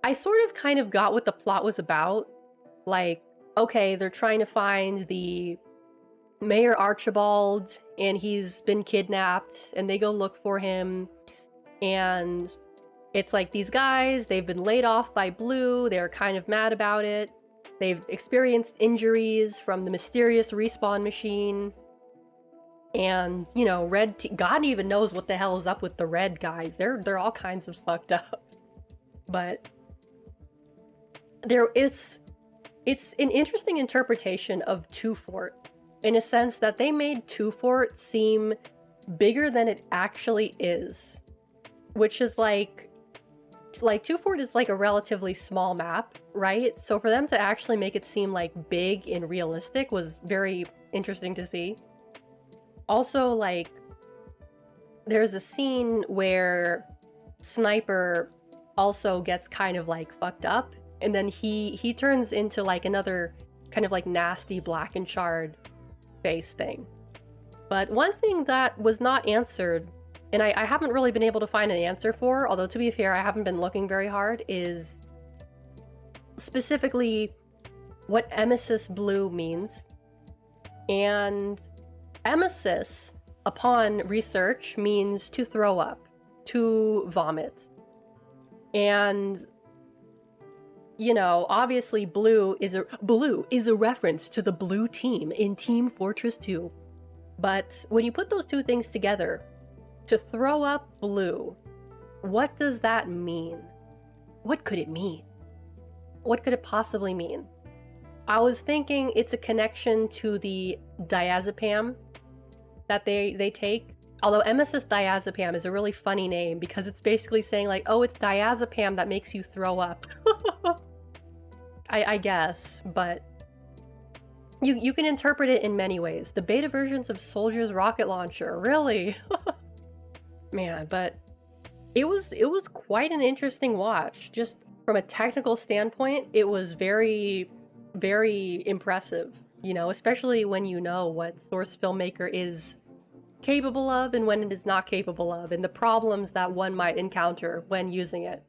S1: I sort of kind of got what the plot was about. Like, okay, they're trying to find the Mayor Archibald, and he's been kidnapped, and they go look for him, and it's like these guys, they've been laid off by Blue, they're kind of mad about it. They've experienced injuries from the mysterious respawn machine. And, you know, God even knows what the hell is up with the red guys. They're all kinds of fucked up. But it's an interesting interpretation of Two Fort, in a sense that they made Two Fort seem bigger than it actually is. Which is like Two Fort is like a relatively small map, right? So for them to actually make it seem like big and realistic was very interesting to see. Also, like, there's a scene where Sniper also gets kind of like fucked up, and then he turns into like another kind of like nasty black and charred face thing. But one thing that was not answered, and I haven't really been able to find an answer for, although to be fair, I haven't been looking very hard, is specifically what emesis blue means. And emesis, upon research, means to throw up, to vomit. And, you know, obviously blue is a reference to the blue team in Team Fortress 2. But when you put those two things together, to throw up blue, what does that mean? What could it mean? What could it possibly mean? I was thinking it's a connection to the diazepam that they take. Although emesis diazepam is a really funny name because it's basically saying like, oh, it's diazepam that makes you throw up. I guess, but you can interpret it in many ways. The beta versions of Soldier's rocket launcher, really? Man, but it was quite an interesting watch. Just from a technical standpoint, it was very, very impressive, you know, especially when you know what Source Filmmaker is capable of and when it is not capable of, and the problems that one might encounter when using it.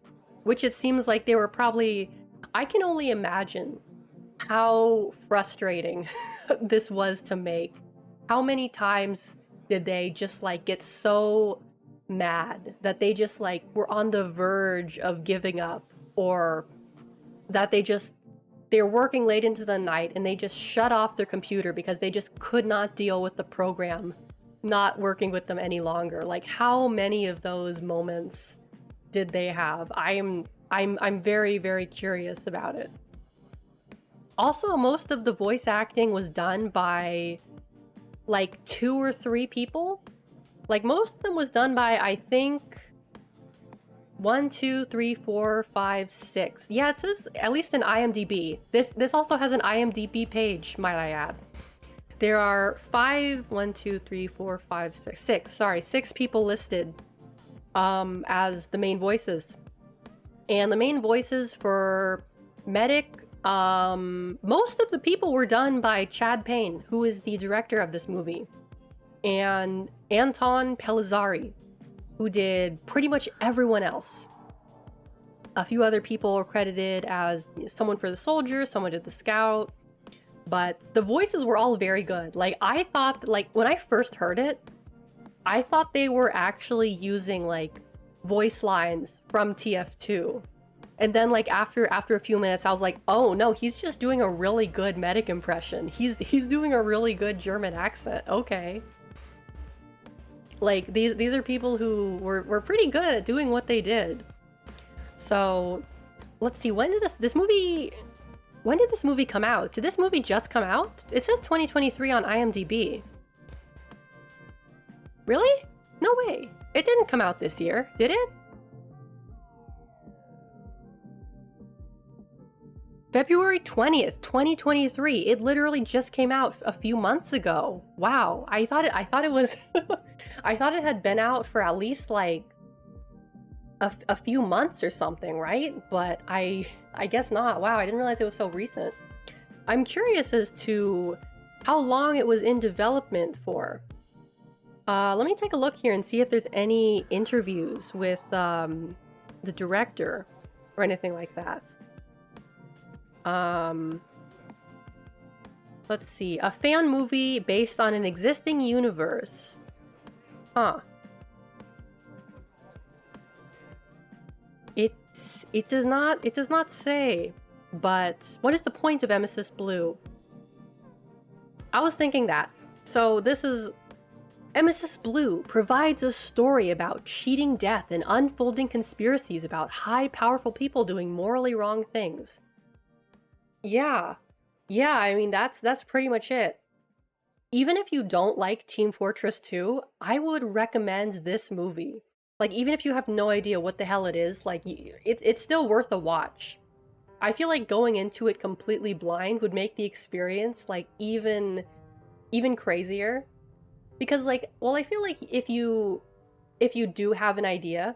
S1: Which it seems like they were probably... I can only imagine how frustrating this was to make. How many times did they just like get so mad that they just like were on the verge of giving up, or that they're working late into the night and they just shut off their computer because they just could not deal with the program not working with them any longer. Like, how many of those moments did they have? I'm very, very curious about it. Also, most of the voice acting was done by like 2 or 3 people. Like, most of them was done by, I think, 1, 2, 3, 4, 5, 6. Yeah, it says at least in IMDb. This also has an IMDb page, might I add. There are 6 people listed as the main voices. And the main voices for Medic, most of the people were done by Chad Payne, who is the director of this movie, and Anton Pellizzari, who did pretty much everyone else. A few other people were credited as someone for the soldier, someone did the scout, but the voices were all very good. Like, I thought, like, when I first heard it, I thought they were actually using, like, voice lines from TF2. And then, like, after a few minutes, I was like, oh, no, he's just doing a really good Medic impression. He's doing a really good German accent. Okay. Like, these are people who were pretty good at doing what they did. So, let's see, when did this movie come out? Did this movie just come out? It says 2023 on IMDb. Really? No way. It didn't come out this year, did it? February 20th, 2023. It literally just came out a few months ago. Wow. I thought it was I thought it had been out for at least like a few months or something, right? But I guess not. Wow, I didn't realize it was so recent. I'm curious as to how long it was in development for. Let me take a look here and see if there's any interviews with the director or anything like that. Let's see. A fan movie based on an existing universe. Huh. It does not say, but what is the point of Emesis Blue? I was thinking that. So this is Emesis Blue provides a story about cheating death and unfolding conspiracies about high powerful people doing morally wrong things. Yeah. Yeah, I mean that's pretty much it. Even if you don't like Team Fortress 2, I would recommend this movie. Like, even if you have no idea what the hell it is, like, it's still worth a watch. I feel like going into it completely blind would make the experience, like, even crazier. Because like, well, I feel like if you do have an idea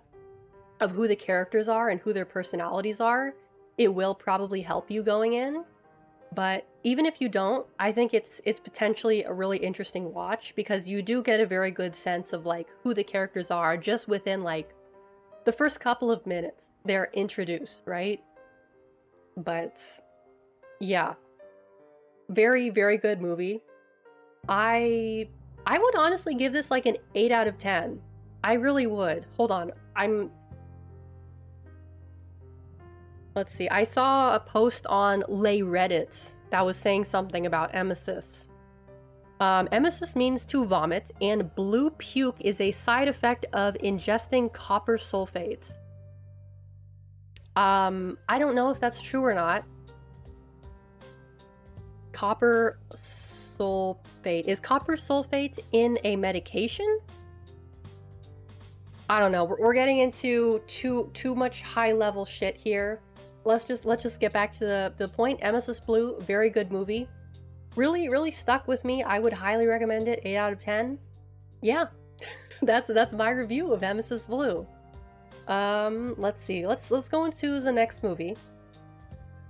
S1: of who the characters are and who their personalities are, it will probably help you going in. But even if you don't, I think it's potentially a really interesting watch, because you do get a very good sense of like who the characters are just within like the first couple of minutes they're introduced, right? But yeah, very, very good movie. I would honestly give this like an 8 out of 10. I really would. Hold on. Let's see. I saw a post on Reddit that was saying something about emesis. Emesis means to vomit, and blue puke is a side effect of ingesting copper sulfate. I don't know if that's true or not. Copper sulfate. Is copper sulfate in a medication? I don't know. We're getting into too much high level shit here. Let's just get back to the point. Emesis Blue, very good movie. Really, really stuck with me. I would highly recommend it. 8 out of 10. Yeah, that's my review of Emesis Blue. Let's see. Let's go into the next movie.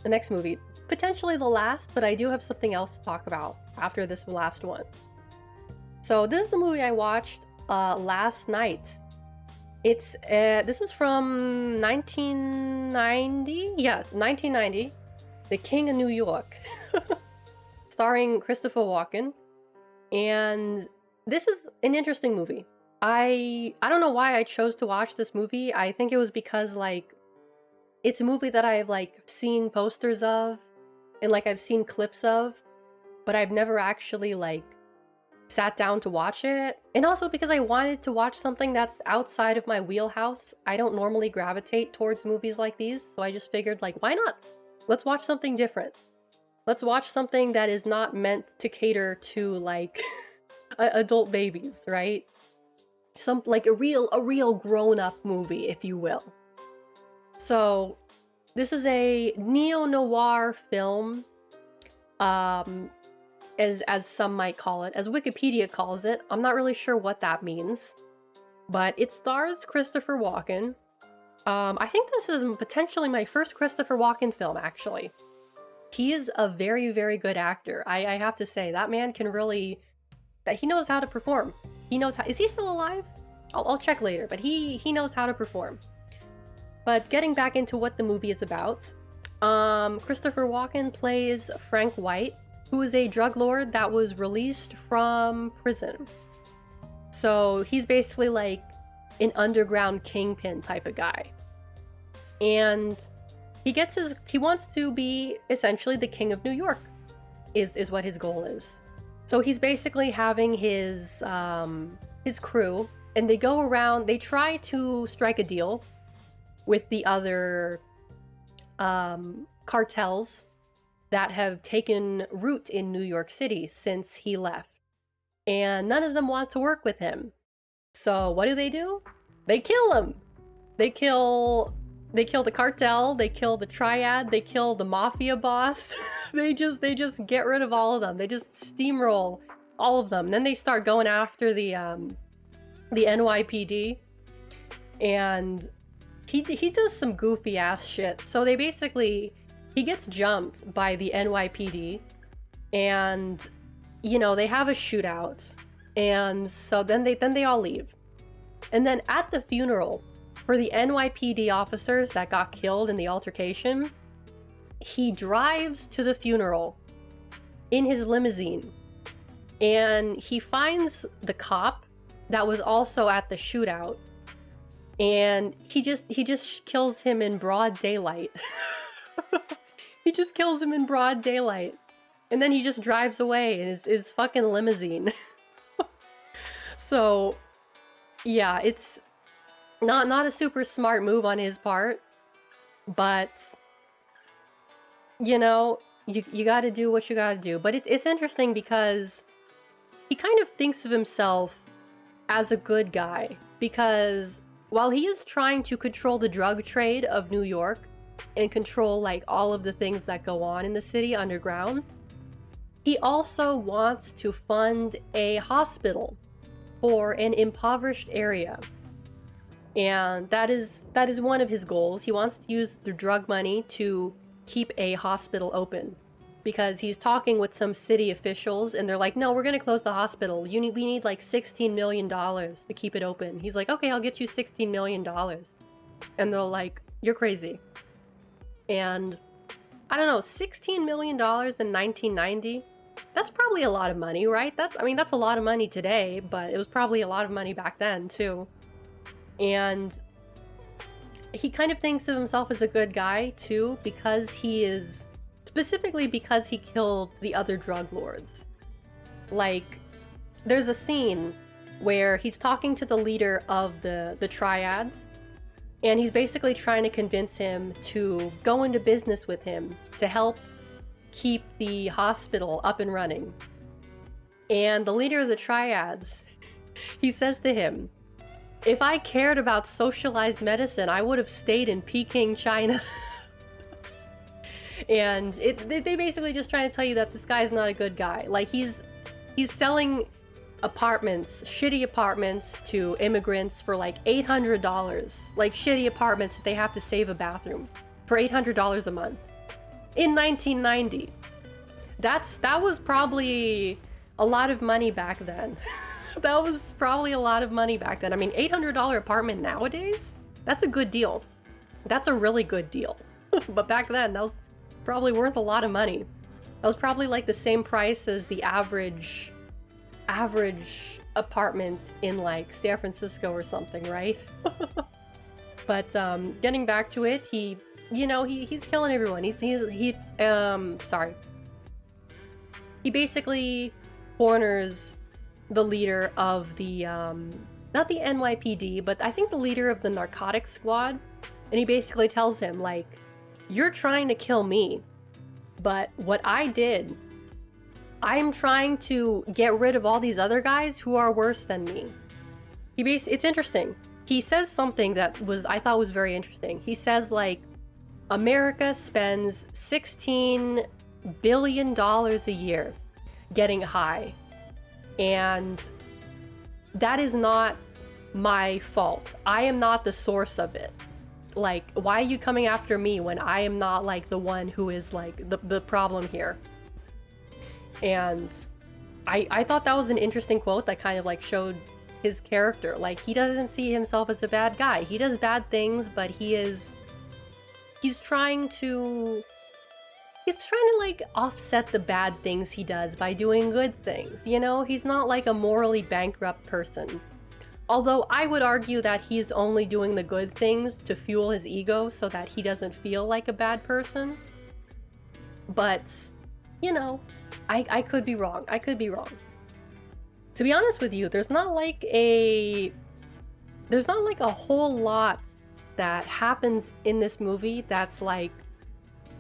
S1: The next movie, potentially the last, but I do have something else to talk about after this last one. So this is the movie I watched last night. It's this is from 1990. Yeah, it's 1990. The King of New York, starring Christopher Walken. And this is an interesting movie. I don't know why I chose to watch this movie. I think it was because like it's a movie that I've like seen posters of and like I've seen clips of, but I've never actually like sat down to watch it. And also because I wanted to watch something that's outside of my wheelhouse. I don't normally gravitate towards movies like these, so I just figured like, why not? Let's watch something different. Let's watch something that is not meant to cater to like adult babies, right? Some like a real grown-up movie, if you will. So this is a neo-noir film, as some might call it, as Wikipedia calls it. I'm not really sure what that means, but it stars Christopher Walken. I think this is potentially my first Christopher Walken film, actually. He is a very, very good actor. I have to say, that man can really... that he knows how to perform. He knows how... Is he still alive? I'll check later, but he knows how to perform. But getting back into what the movie is about, Christopher Walken plays Frank White, who is a drug lord that was released from prison. So he's basically like an underground kingpin type of guy. And he wants to be essentially the king of New York, is what his goal is. So he's basically having his crew, and they go around, they try to strike a deal with the other cartels that have taken root in New York City since he left. And none of them want to work with him. So what do? They kill him. They kill the cartel, they kill the triad, they kill the mafia boss. they just get rid of all of them. They just steamroll all of them. And then they start going after the NYPD. And he does some goofy ass shit. So he gets jumped by the NYPD, and you know, they have a shootout, and so then they all leave. And then at the funeral for the NYPD officers that got killed in the altercation, he drives to the funeral in his limousine, and he finds the cop that was also at the shootout, and he just kills him in broad daylight. He just kills him in broad daylight. And then he just drives away in his fucking limousine. So, yeah, it's not a super smart move on his part. But, you know, you gotta do what you gotta do. But it's interesting because he kind of thinks of himself as a good guy. Because while he is trying to control the drug trade of New York, and control like all of the things that go on in the city underground, he also wants to fund a hospital for an impoverished area. And that is one of his goals. He wants to use the drug money to keep a hospital open, because he's talking with some city officials and they're like, no, we're gonna close the hospital. We need like $16 million to keep it open. He's like, okay, I'll get you $16 million. And they're like, you're crazy. And I don't know, $16 million in 1990, that's probably a lot of money, right? That's a lot of money today, but it was probably a lot of money back then too. And he kind of thinks of himself as a good guy too, specifically because he killed the other drug lords. Like, there's a scene where he's talking to the leader of the triads, and he's basically trying to convince him to go into business with him to help keep the hospital up and running. And the leader of the triads, he says to him, if I cared about socialized medicine, I would have stayed in Peking, China. And they basically just trying to tell you that this guy's not a good guy. Like, he's selling apartments, shitty apartments to immigrants for like $800. Like, shitty apartments that they have to save a bathroom for $800 a month. In 1990. That was probably a lot of money back then. That was probably a lot of money back then. I mean, $800 apartment nowadays? That's a good deal. That's a really good deal. But back then, that was probably worth a lot of money. That was probably like the same price as the average apartment in like San Francisco or something, right? But getting back to it, he's killing everyone. He basically corners the leader of the not the NYPD, but I think the leader of the narcotics squad, and he basically tells him, like, you're trying to kill me, but what I did, I'm trying to get rid of all these other guys who are worse than me. It's interesting. He says something that I thought was very interesting. He says, like, America spends $16 billion a year getting high, and that is not my fault. I am not the source of it. Like, why are you coming after me when I am not like the one who is like the problem here? And I thought that was an interesting quote that kind of like showed his character. Like, he doesn't see himself as a bad guy. He does bad things, but he's trying to like offset the bad things he does by doing good things, you know? He's not like a morally bankrupt person. Although I would argue that he's only doing the good things to fuel his ego so that he doesn't feel like a bad person. But, you know, I could be wrong. I could be wrong. To be honest with you, there's not like a whole lot that happens in this movie that's like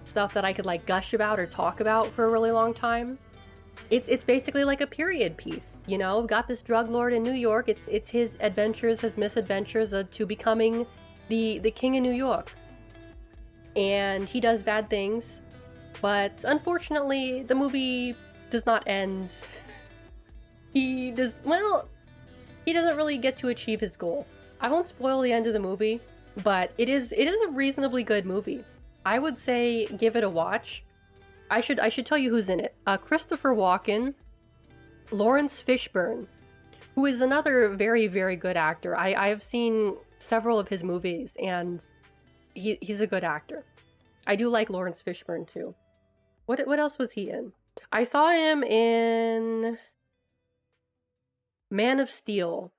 S1: stuff that I could like gush about or talk about for a really long time. It's basically like a period piece, you know? We've got this drug lord in New York. It's his adventures, his misadventures to becoming the king of New York. And he does bad things, but unfortunately, the movie does not end. He doesn't really get to achieve his goal. I won't spoil the end of the movie, but it is a reasonably good movie. I would say give it a watch. I should tell you who's in it. Christopher Walken, Lawrence Fishburne, who is another very, very good actor. I have seen several of his movies, and he's a good actor. I do like Lawrence Fishburne too. What else was he in? I saw him in Man of Steel,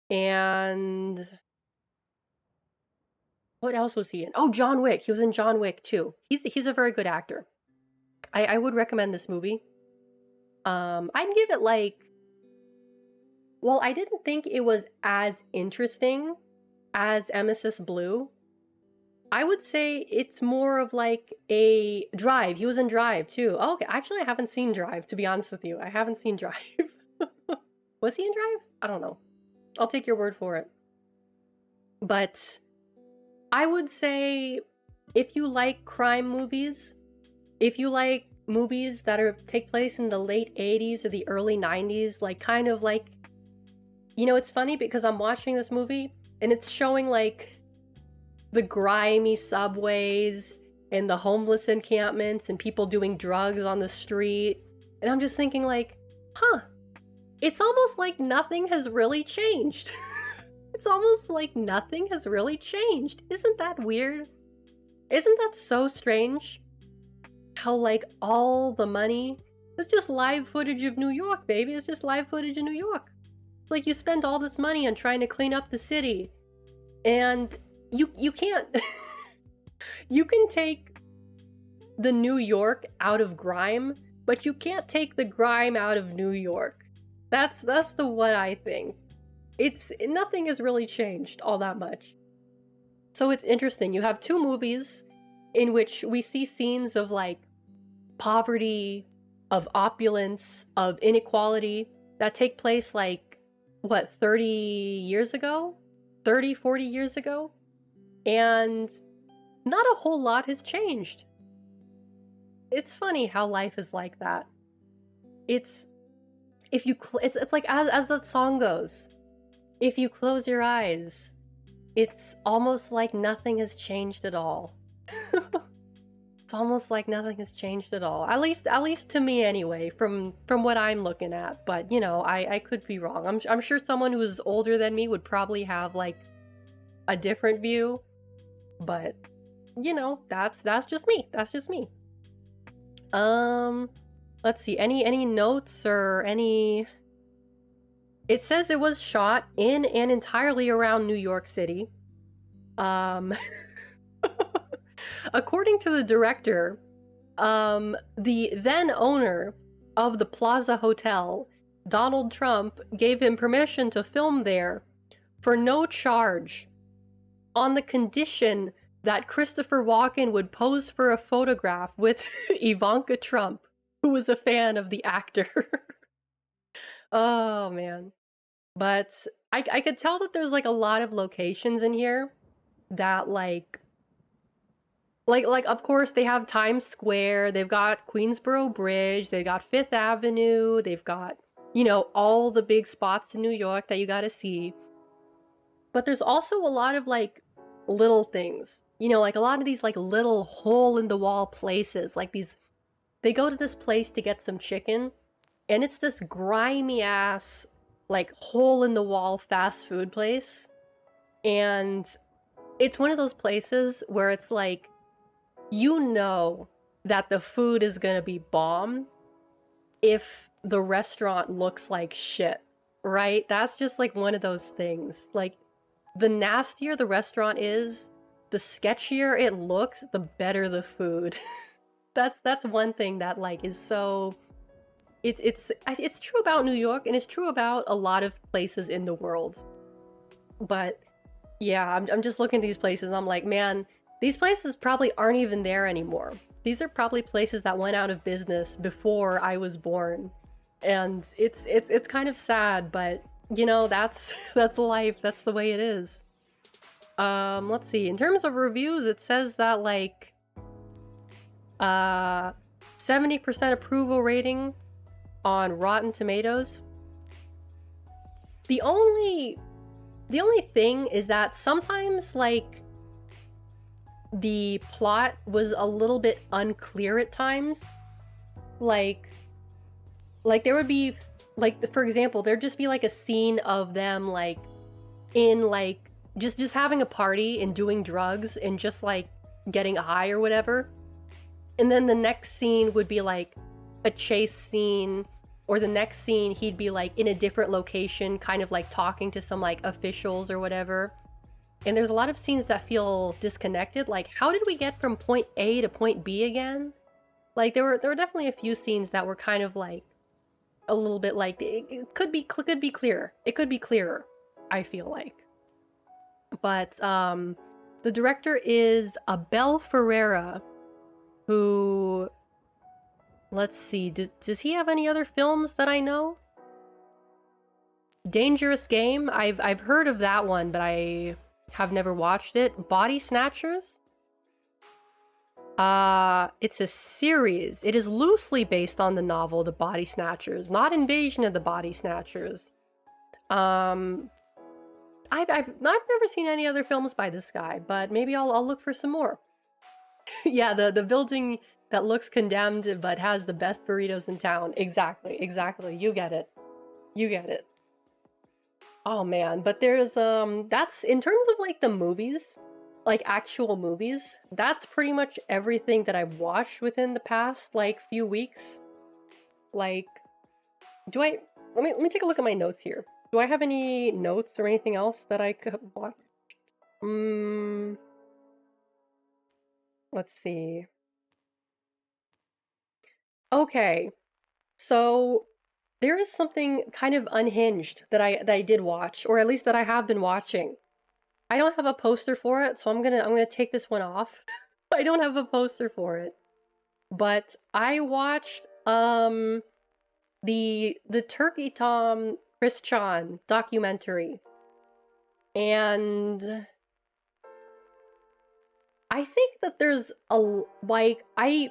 S1: and what else was he in? Oh, John Wick. He was in John Wick too. He's a very good actor. I would recommend this movie. I'd give it like... Well, I didn't think it was as interesting as Emesis Blue. I would say it's more of like a Drive. He was in Drive too. Oh, okay, actually I haven't seen Drive, to be honest with you. I haven't seen Drive. Was he in Drive? I don't know. I'll take your word for it. But I would say if you like crime movies, if you like movies that take place in the late 80s or the early 90s, like kind of like You know, it's funny because I'm watching this movie and it's showing like the grimy subways and the homeless encampments and people doing drugs on the street. And I'm just thinking like, huh, it's almost like nothing has really changed. It's almost like nothing has really changed. Isn't that weird? Isn't that so strange? How like all the money, it's just live footage of New York, baby. It's just live footage of New York. Like you spend all this money on trying to clean up the city and you can't you can take the New York out of grime, but you can't take the grime out of New York. That's the what I think. Nothing has really changed all that much. So it's interesting. You have two movies in which we see scenes of like poverty, of opulence, of inequality that take place like what, 30 years ago? 30, 40 years ago? And not a whole lot has changed. It's funny how life is like that. It's like as that song goes, if you close your eyes, it's almost like nothing has changed at all. It's almost like nothing has changed at all. At least to me anyway, from what I'm looking at. But you know, I could be wrong. I'm sure someone who's older than me would probably have like a different view. But you know, that's just me. That's just me. Let's see. Any notes or any... It says it was shot in and entirely around New York City. According to the director, the then owner of the Plaza Hotel, Donald Trump, gave him permission to film there for no charge, on the condition that Christopher Walken would pose for a photograph with Ivanka Trump, who was a fan of the actor. Oh, man. But I could tell that there's like a lot of locations in here that like of course they have Times Square, they've got Queensboro Bridge, they've got Fifth Avenue, they've got, you know, all the big spots in New York that you gotta see. But there's also a lot of like little things, you know, like a lot of these like little hole in the wall places, like these, they go to this place to get some chicken and it's this grimy ass like hole in the wall fast food place. And it's one of those places where it's like, you know that the food is gonna be bomb if the restaurant looks like shit, right? That's just like one of those things. Like, the nastier the restaurant is, the sketchier it looks, the better the food. That's one thing that like is so... It's true about New York, and it's true about a lot of places in the world. But yeah, I'm just looking at these places and I'm like, man, these places probably aren't even there anymore. These are probably places that went out of business before I was born. And it's kind of sad, but you know, that's life. That's the way it is. Let's see. In terms of reviews, it says that like 70% approval rating on Rotten Tomatoes. The only thing is that sometimes like the plot was a little bit unclear at times. Like there would be like, for example, there'd just be like a scene of them like in like just having a party and doing drugs and just like getting high or whatever. And then the next scene would be like a chase scene, or the next scene he'd be like in a different location, kind of like talking to some like officials or whatever. And there's a lot of scenes that feel disconnected. Like, how did we get from point A to point B again? Like there were definitely a few scenes that were kind of like a little bit like it could be clearer. It could be clearer, I feel like. But the director is Abel Ferreira, who, let's see, does he have any other films that I know? Dangerous Game, I've heard of that one, but I have never watched it. Body Snatchers? It's a series. It is loosely based on the novel The Body Snatchers, not Invasion of the Body Snatchers. Um, I've never seen any other films by this guy, but maybe I'll look for some more. Yeah, the building that looks condemned but has the best burritos in town. Exactly, exactly. You get it. You get it. Oh man, but there's that's in terms of like the movies, like actual movies, that's pretty much everything that I've watched within the past like few weeks. Like, do I let me take a look at my notes here. Do I have any notes or anything else that I could watch? Let's see. Okay. So there is something kind of unhinged that I did watch, or at least that I have been watching. I don't have a poster for it, so I'm gonna take this one off. I don't have a poster for it. But I watched the Turkey Tom Christian documentary. And I think that there's a like I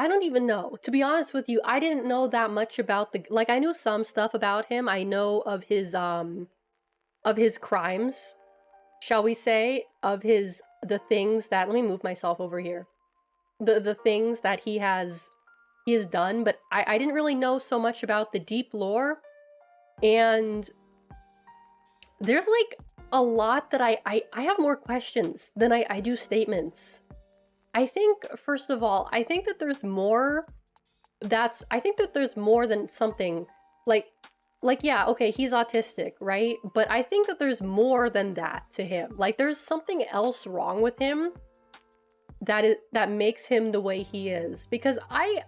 S1: don't even know. To be honest with you, I didn't know that much about the like I knew some stuff about him. I know of his crimes, shall we say, of his the things that let me move myself over here. The things that he has done, but I didn't really know so much about the deep lore. And there's like a lot that I have more questions than I do statements. I think, first of all, I think that there's more I think that there's more than something like yeah, okay, he's autistic, right? But I think that there's more than that to him. Like there's something else wrong with him that makes him the way he is. Because I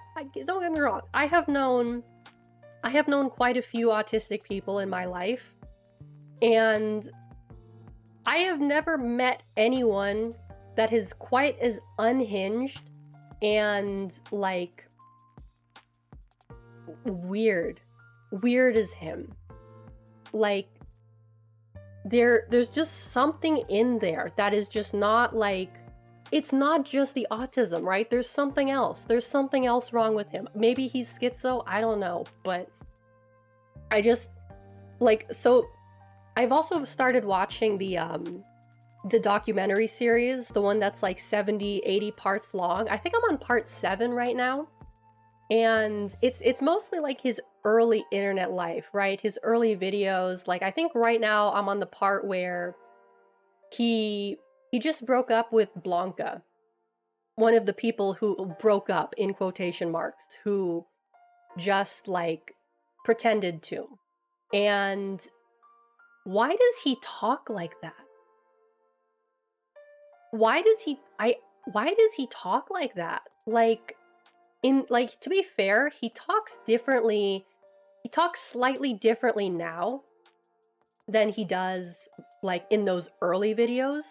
S1: don't get me wrong, I have known quite a few autistic people in my life, and I have never met anyone that is quite as unhinged and like weird as him. Like there's just something in there that is just not like, it's not just the autism, right? There's something else. There's something else wrong with him. Maybe he's schizo, I don't know, but I just like, so I've also started watching the documentary series, the one that's like 70, 80 parts long. I think I'm on part 7 right now. And it's mostly like his early internet life, right? His early videos. Like I think right now I'm on the part where he just broke up with Blanca, one of the people who broke up in quotation marks, who just like pretended to. And why does he talk like that? Why does he talk like that? Like to be fair, he talks differently. He talks slightly differently now than he does like in those early videos,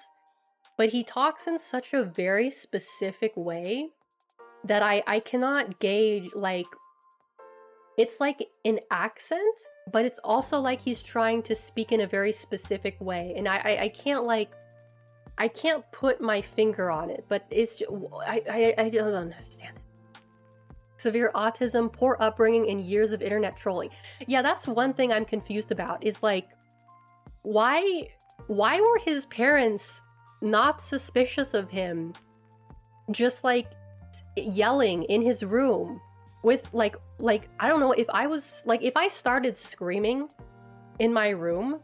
S1: but he talks in such a very specific way that I cannot gauge, like it's like an accent, but it's also like he's trying to speak in a very specific way, and I can't like, I can't put my finger on it, but it's just, I don't understand it. Severe autism, poor upbringing, and years of internet trolling. Yeah, that's one thing I'm confused about, is like, why were his parents not suspicious of him just like yelling in his room with like I don't know, if I was like, if I started screaming in my room,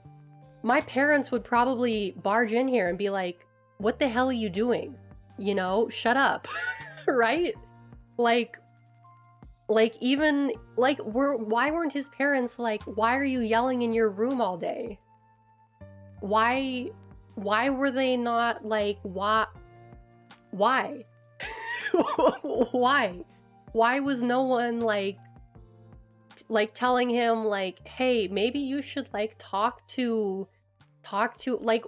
S1: my parents would probably barge in here and be like, what the hell are you doing? You know, shut up. Right? Like even like why weren't his parents like, why are you yelling in your room all day? Why were they not like, why why why was no one like telling him like, hey, maybe you should like talk to like,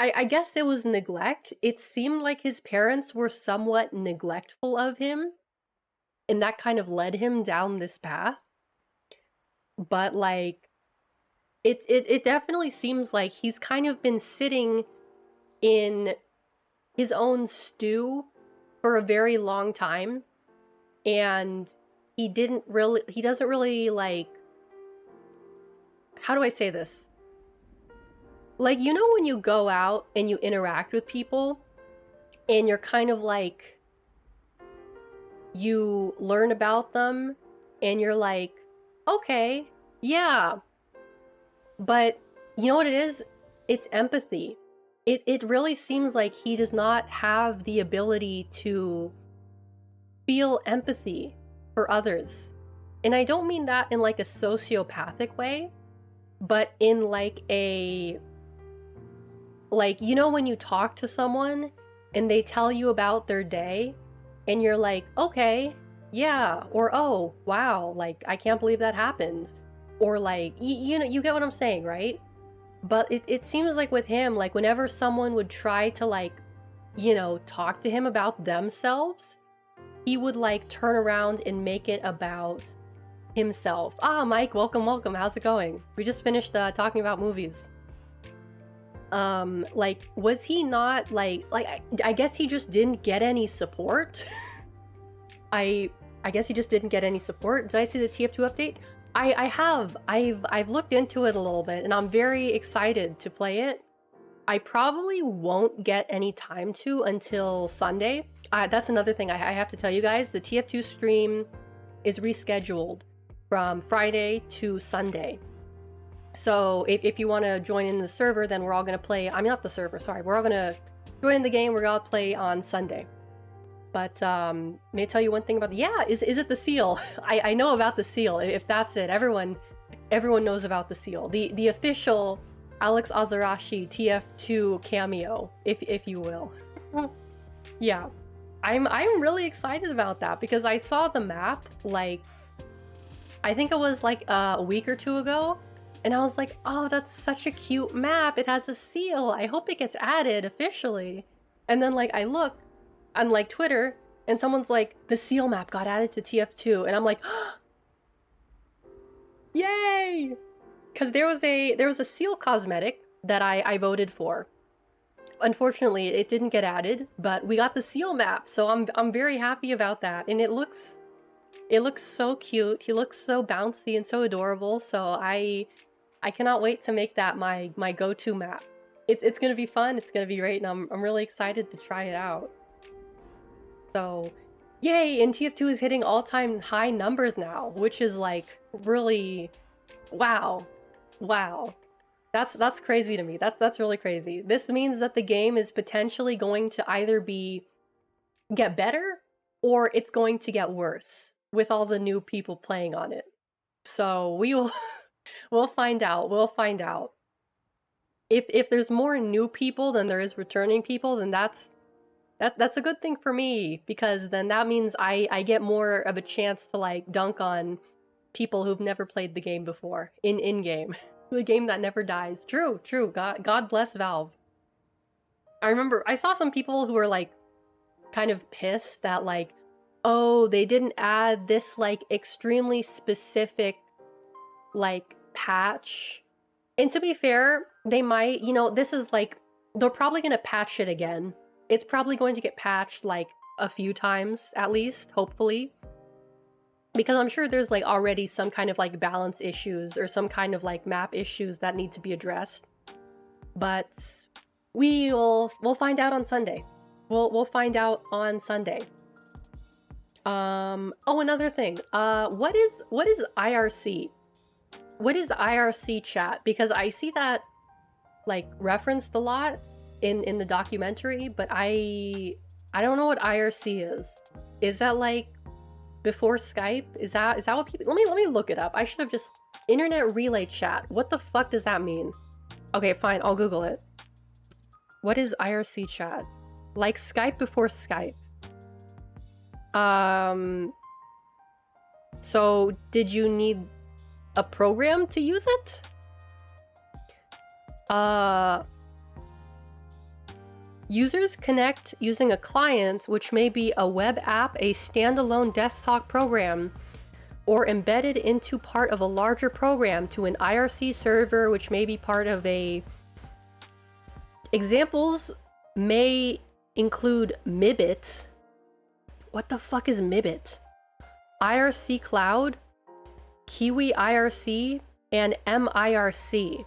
S1: I guess it was neglect. It seemed like his parents were somewhat neglectful of him, and that kind of led him down this path. But like it definitely seems like he's kind of been sitting in his own stew for a very long time, and he doesn't really like, how do I say this? Like, you know when you go out and you interact with people and you're kind of like, you learn about them and you're like, okay, yeah. But you know what it is? It's empathy. It really seems like he does not have the ability to feel empathy for others. And I don't mean that in like a sociopathic way, but in like a, like, you know when you talk to someone and they tell you about their day and you're like, okay, yeah, or oh, wow, like I can't believe that happened. Or like, you know, you get what I'm saying, right? But it seems like with him, like whenever someone would try to like, you know, talk to him about themselves, he would like turn around and make it about himself. Ah, Mike, welcome, welcome. How's it going? We just finished talking about movies. Like, was he not like I guess he just didn't get any support? I guess he just didn't get any support. Did I see the TF2 update? I've looked into it a little bit and I'm very excited to play it. I probably won't get any time to until Sunday. That's another thing I have to tell you guys. The TF2 stream is rescheduled from Friday to Sunday. So if you want to join in the server, then we're all going to play. I'm not the server, sorry. We're all going to join in the game. We're going to play on Sunday. But may I tell you one thing about is it the seal? I know about the seal. If that's it, everyone knows about the seal. The official Alex Azarashi TF2 cameo, if you will. Yeah, I'm really excited about that because I saw the map like I think it was like a week or two ago, and I was like, oh, that's such a cute map. It has a seal. I hope it gets added officially. And then like I look on like Twitter and someone's like, the seal map got added to TF2, and I'm like, yay! Because there was a seal cosmetic that I voted for. Unfortunately, it didn't get added, but we got the seal map, so I'm very happy about that. And it looks so cute. He looks so bouncy and so adorable. So I cannot wait to make that my go-to map. It's gonna be fun. It's gonna be great, and I'm really excited to try it out. So, yay! And TF2 is hitting all-time high numbers now, which is like really, wow. That's crazy to me. That's really crazy. This means that the game is potentially going to either get better or it's going to get worse with all the new people playing on it. So we'll find out. We'll find out. If there's more new people than there is returning people, then that's a good thing for me, because then that means I get more of a chance to like dunk on people who've never played the game before in game. The game that never dies. True. God bless Valve. I remember I saw some people who were like kind of pissed that like, oh, they didn't add this like extremely specific like patch. And to be fair, they might, you know, this is like, they're probably gonna patch it again. It's probably going to get patched like a few times at least, hopefully. Because I'm sure there's like already some kind of like balance issues or some kind of like map issues that need to be addressed. But we'll find out on Sunday. We'll find out on Sunday. Oh, another thing. What is IRC? What is IRC chat? Because I see that like referenced a lot in the documentary, but I don't know what IRC is. Is that like before Skype? Is that what people... Let me look it up. I should have just... Internet relay chat. What the fuck does that mean? Okay, fine. I'll Google it. What is IRC chat? Like Skype before Skype. So did you need a program to use it? Users connect using a client, which may be a web app, a standalone desktop program, or embedded into part of a larger program, to an IRC server, which may be part of a... Examples may include Mibit. What the fuck is Mibit? IRC Cloud, Kiwi IRC, and MIRC.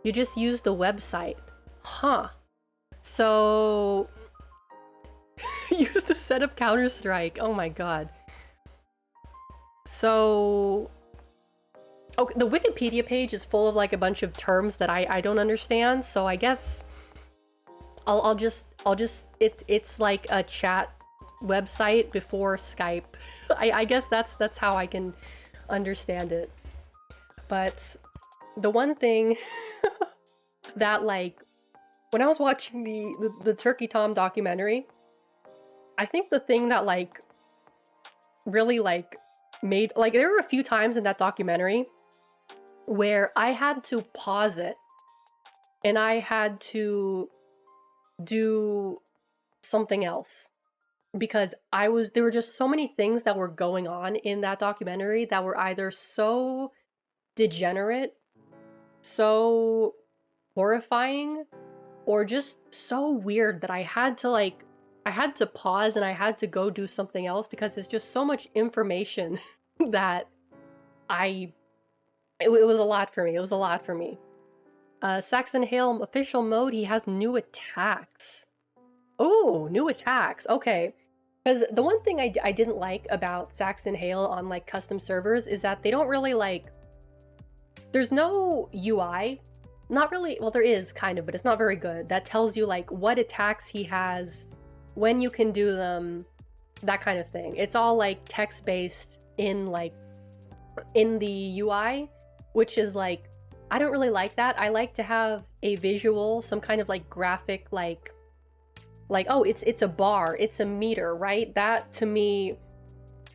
S1: You just use the website. Huh. So... use the set of Counter-Strike. Oh my god. So... okay, the Wikipedia page is full of like a bunch of terms that I don't understand, so I guess I'll just it's like a chat website before Skype. I guess that's how I can understand it. But the one thing that, like, when I was watching the Turkey Tom documentary, I think the thing that like really like made, like, there were a few times in that documentary where I had to pause it and I had to do something else because there were just so many things that were going on in that documentary that were either so degenerate, so horrifying, or just so weird that I had to pause and I had to go do something else because there's just so much information that it was a lot for me. It was a lot for me. Saxon Hale official mode, he has new attacks. Oh, new attacks. Okay. Because the one thing I didn't like about Saxon Hale on like custom servers is that they don't really like... there's no UI. Not really, well there is kind of, but it's not very good. That tells you like what attacks he has, when you can do them, that kind of thing. It's all like text-based in the UI, which is like, I don't really like that. I like to have a visual, some kind of like graphic, like oh, it's a bar, it's a meter, right? That to me,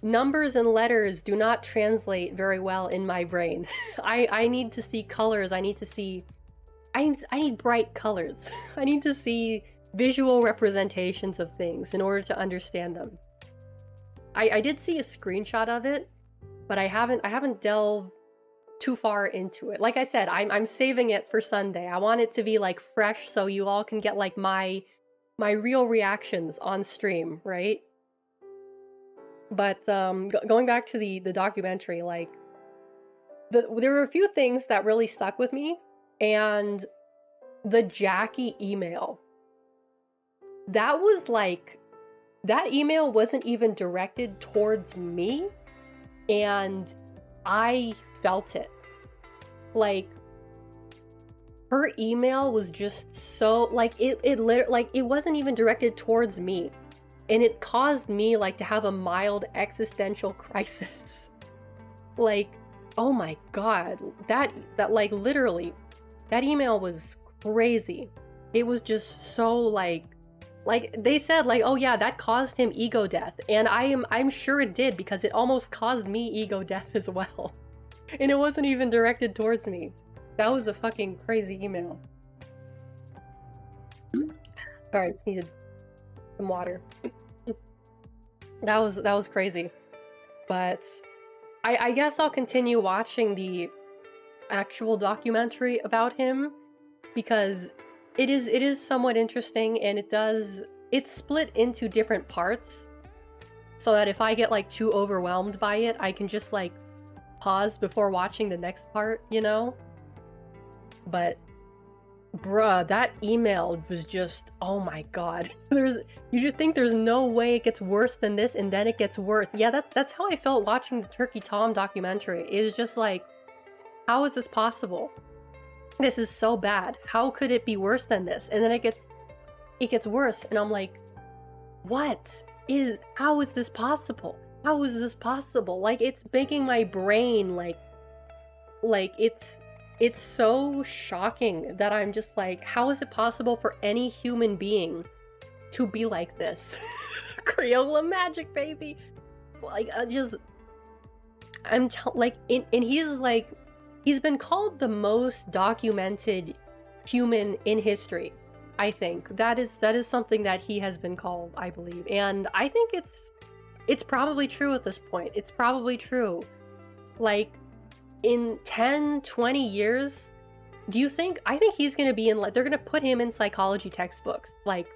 S1: numbers and letters do not translate very well in my brain. I need to see colors. I need bright colors. I need to see visual representations of things in order to understand them. I did see a screenshot of it, but I haven't delved too far into it. Like I said, I'm saving it for Sunday. I want it to be like fresh so you all can get like my real reactions on stream, right? But going back to the documentary, like there were a few things that really stuck with me, and the Jackie email. That was like, that email wasn't even directed towards me, and I felt it. Like, her email was just so, like, it wasn't even directed towards me, and it caused me like to have a mild existential crisis. Like, oh my god, that like literally, that email was crazy. It was just so like they said like, oh yeah, that caused him ego death, and I'm sure it did, because it almost caused me ego death as well. And it wasn't even directed towards me. That was a fucking crazy email. Sorry, I just needed some water. That was crazy. But I guess I'll continue watching the actual documentary about him, because it is somewhat interesting, and it's split into different parts, so that if I get like too overwhelmed by it, I can just like pause before watching the next part, you know? But bruh, that email was just, oh my god. You just think there's no way it gets worse than this, and then it gets worse. Yeah, that's how I felt watching the Turkey Tom documentary. It was just like, how is this possible? This is so bad. How could it be worse than this? And then it gets worse, and I'm like, how is this possible? How is this possible? Like, it's making my brain like it's so shocking that I'm just like, how is it possible for any human being to be like this? Crayola magic, baby. Like, he's been called the most documented human in history. I think that is something that he has been called, I believe, and I think it's probably true at this point. It's probably true. Like, in 10, 20 years, I think he's gonna be in, like, they're gonna put him in psychology textbooks. Like,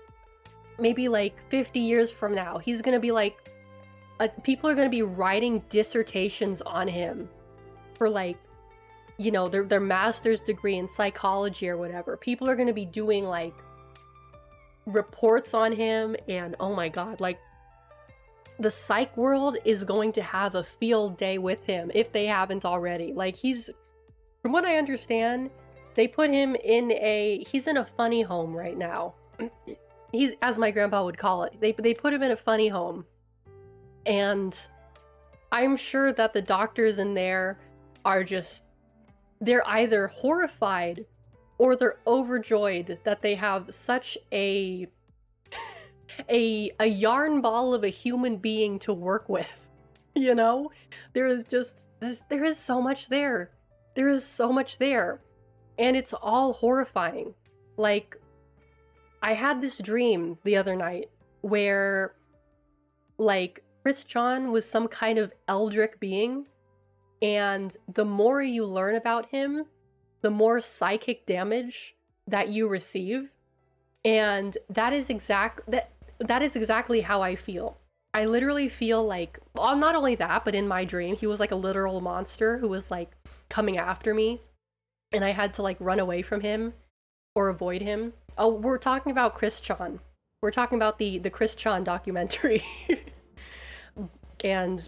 S1: maybe like 50 years from now, he's gonna be like people are going to be writing dissertations on him for like, you know, their master's degree in psychology or whatever. People are going to be doing like reports on him, and oh my god, like the psych world is going to have a field day with him if they haven't already. Like, he's, from what I understand, they put him in he's in a funny home right now. He's, as my grandpa would call it, they put him in a funny home. And I'm sure that the doctors in there are just, they're either horrified or they're overjoyed that they have such a yarn ball of a human being to work with. You know? There is so much there. There is so much there. And it's all horrifying. Like, I had this dream the other night where, like, Chris-chan was some kind of eldritch being, and the more you learn about him, the more psychic damage that you receive. And that is exactly how I feel. I literally feel like, well, not only that, but in my dream, he was like a literal monster who was like coming after me, and I had to like run away from him or avoid him. Oh, we're talking about Chris-chan. We're talking about the Chris-chan documentary. And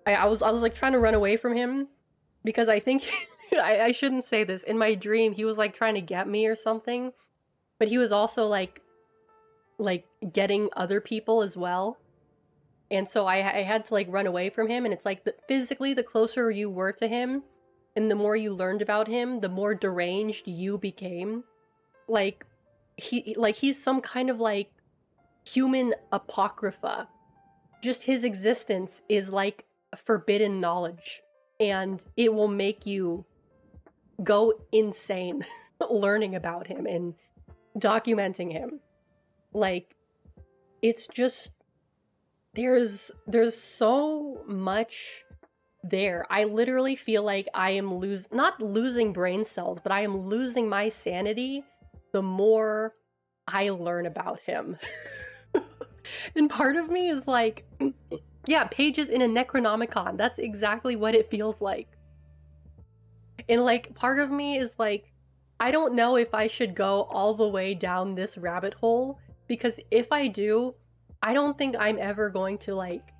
S1: I was like trying to run away from him because I think I shouldn't say this. In my dream, he was like trying to get me or something, but he was also like getting other people as well. And so I had to like run away from him. And it's like physically, the closer you were to him and the more you learned about him, the more deranged you became. Like he's some kind of like human apocrypha. Just his existence is like forbidden knowledge, and it will make you go insane learning about him and documenting him. Like, it's just, there's so much there. I literally feel like I am not losing brain cells, but I am losing my sanity the more I learn about him. And part of me is like, yeah, pages in a Necronomicon. That's exactly what it feels like. And like, part of me is like, I don't know if I should go all the way down this rabbit hole, because if I do, I don't think I'm ever going to like,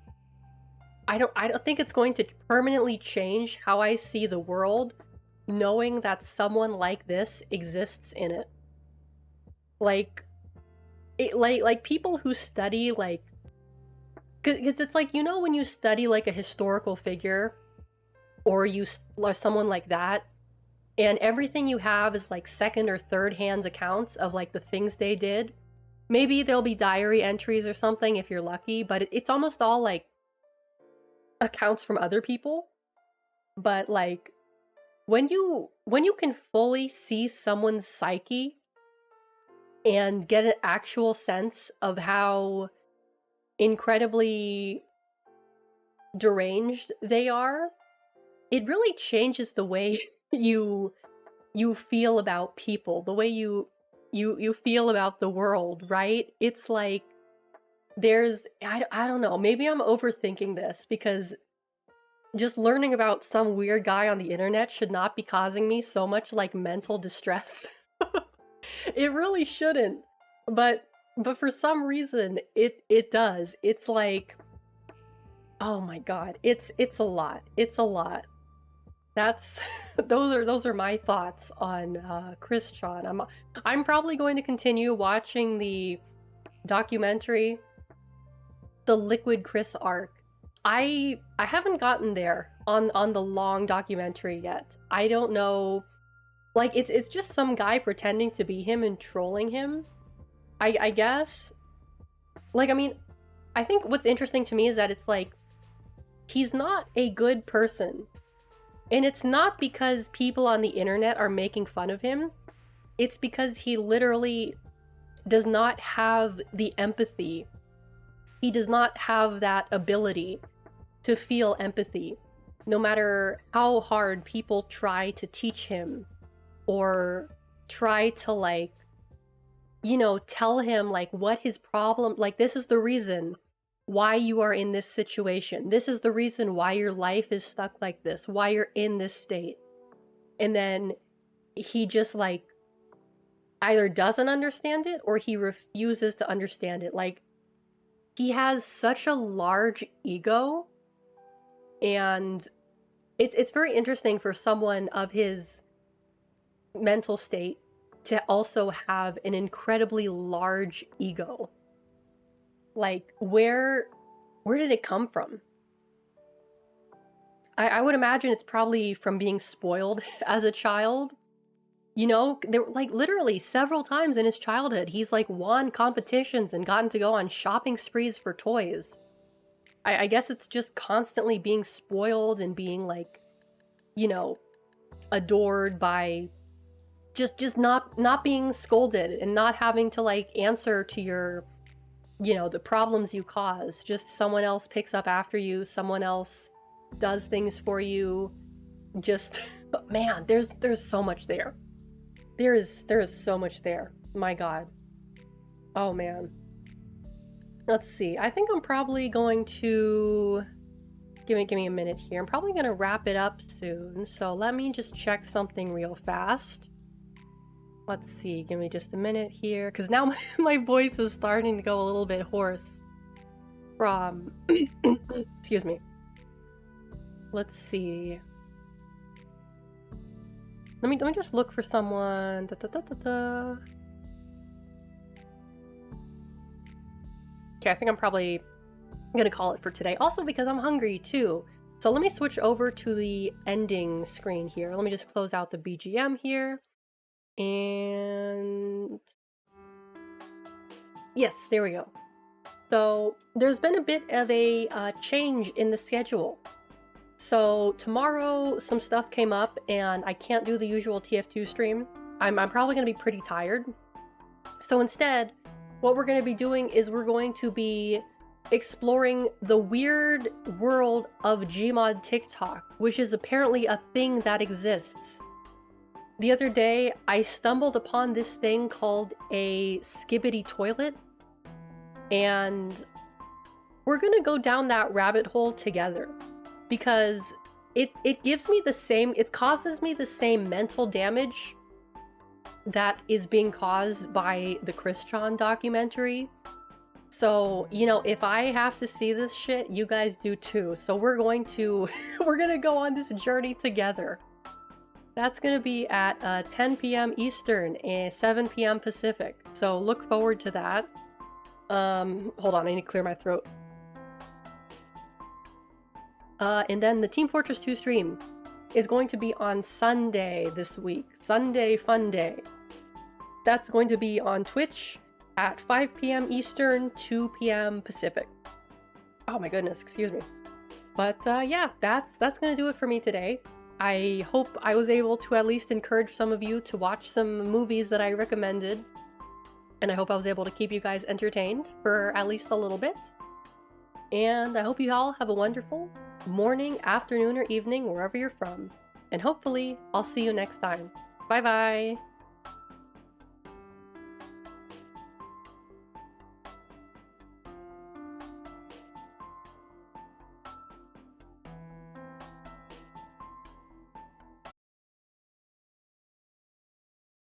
S1: I don't think it's going to permanently change how I see the world, knowing that someone like this exists in it. Like, like people who study like, because it's like, you know, when you study like a historical figure or someone like that, and everything you have is like second or third hand accounts of like the things they did. Maybe there'll be diary entries or something if you're lucky, but it's almost all like accounts from other people. But like, when you can fully see someone's psyche and get an actual sense of how incredibly deranged they are, it really changes the way you feel about people, the way you feel about the world, right? It's like, I don't know, maybe I'm overthinking this, because just learning about some weird guy on the internet should not be causing me so much like mental distress. It really shouldn't, but for some reason it does. It's like, oh my god, it's a lot. It's a lot. That's those are my thoughts on Chris-chan. I'm probably going to continue watching the documentary, the Liquid Chris arc. I haven't gotten there on the long documentary yet. I don't know. Like, it's just some guy pretending to be him and trolling him, I guess. Like, I mean, I think what's interesting to me is that it's like, he's not a good person. And it's not because people on the internet are making fun of him. It's because he literally does not have the empathy. He does not have that ability to feel empathy, no matter how hard people try to teach him or try to, like, you know, tell him like what his problem, like, this is the reason why you are in this situation. This is the reason why your life is stuck like this, why you're in this state. And then he just like either doesn't understand it or he refuses to understand it. Like, he has such a large ego, and it's very interesting for someone of his mental state to also have an incredibly large ego. Like, where did it come from? I would imagine it's probably from being spoiled as a child. You know, there were like literally several times in his childhood, he's like won competitions and gotten to go on shopping sprees for toys. I guess it's just constantly being spoiled and being like, you know, adored by just not being scolded and not having to like answer to your, you know, the problems you cause. Just someone else picks up after you, someone else does things for you. Just, but man, there's so much there. There is so much there. My God. Oh man. Let's see. I think I'm probably going to give me a minute here. I'm probably going to wrap it up soon. So let me just check something real fast. Let's see. Give me just a minute here, because now my voice is starting to go a little bit hoarse from excuse me. Let's see. Let me just look for someone. Okay, I think I'm probably gonna call it for today. Also because I'm hungry too. So let me switch over to the ending screen here. Let me just close out the BGM here. And yes, there we go. So there's been a bit of a change in the schedule. So tomorrow some stuff came up and I can't do the usual TF2 stream. I'm probably going to be pretty tired. So instead, what we're going to be doing is we're going to be exploring the weird world of Gmod TikTok, which is apparently a thing that exists. The other day, I stumbled upon this thing called a skibbity toilet, and we're going to go down that rabbit hole together. Because it gives me the same, it causes me the same mental damage that is being caused by the Christian documentary. So, you know, if I have to see this shit, you guys do too. So we're going to go on this journey together. That's going to be at 10 p.m. Eastern and 7 p.m. Pacific. So look forward to that. Hold on, I need to clear my throat. And then the Team Fortress 2 stream is going to be on Sunday this week. Sunday Fun Day. That's going to be on Twitch at 5 p.m. Eastern, 2 p.m. Pacific. Oh my goodness, excuse me. But yeah, that's going to do it for me today. I hope I was able to at least encourage some of you to watch some movies that I recommended. And I hope I was able to keep you guys entertained for at least a little bit. And I hope you all have a wonderful morning, afternoon, or evening, wherever you're from. And hopefully, I'll see you next time. Bye-bye!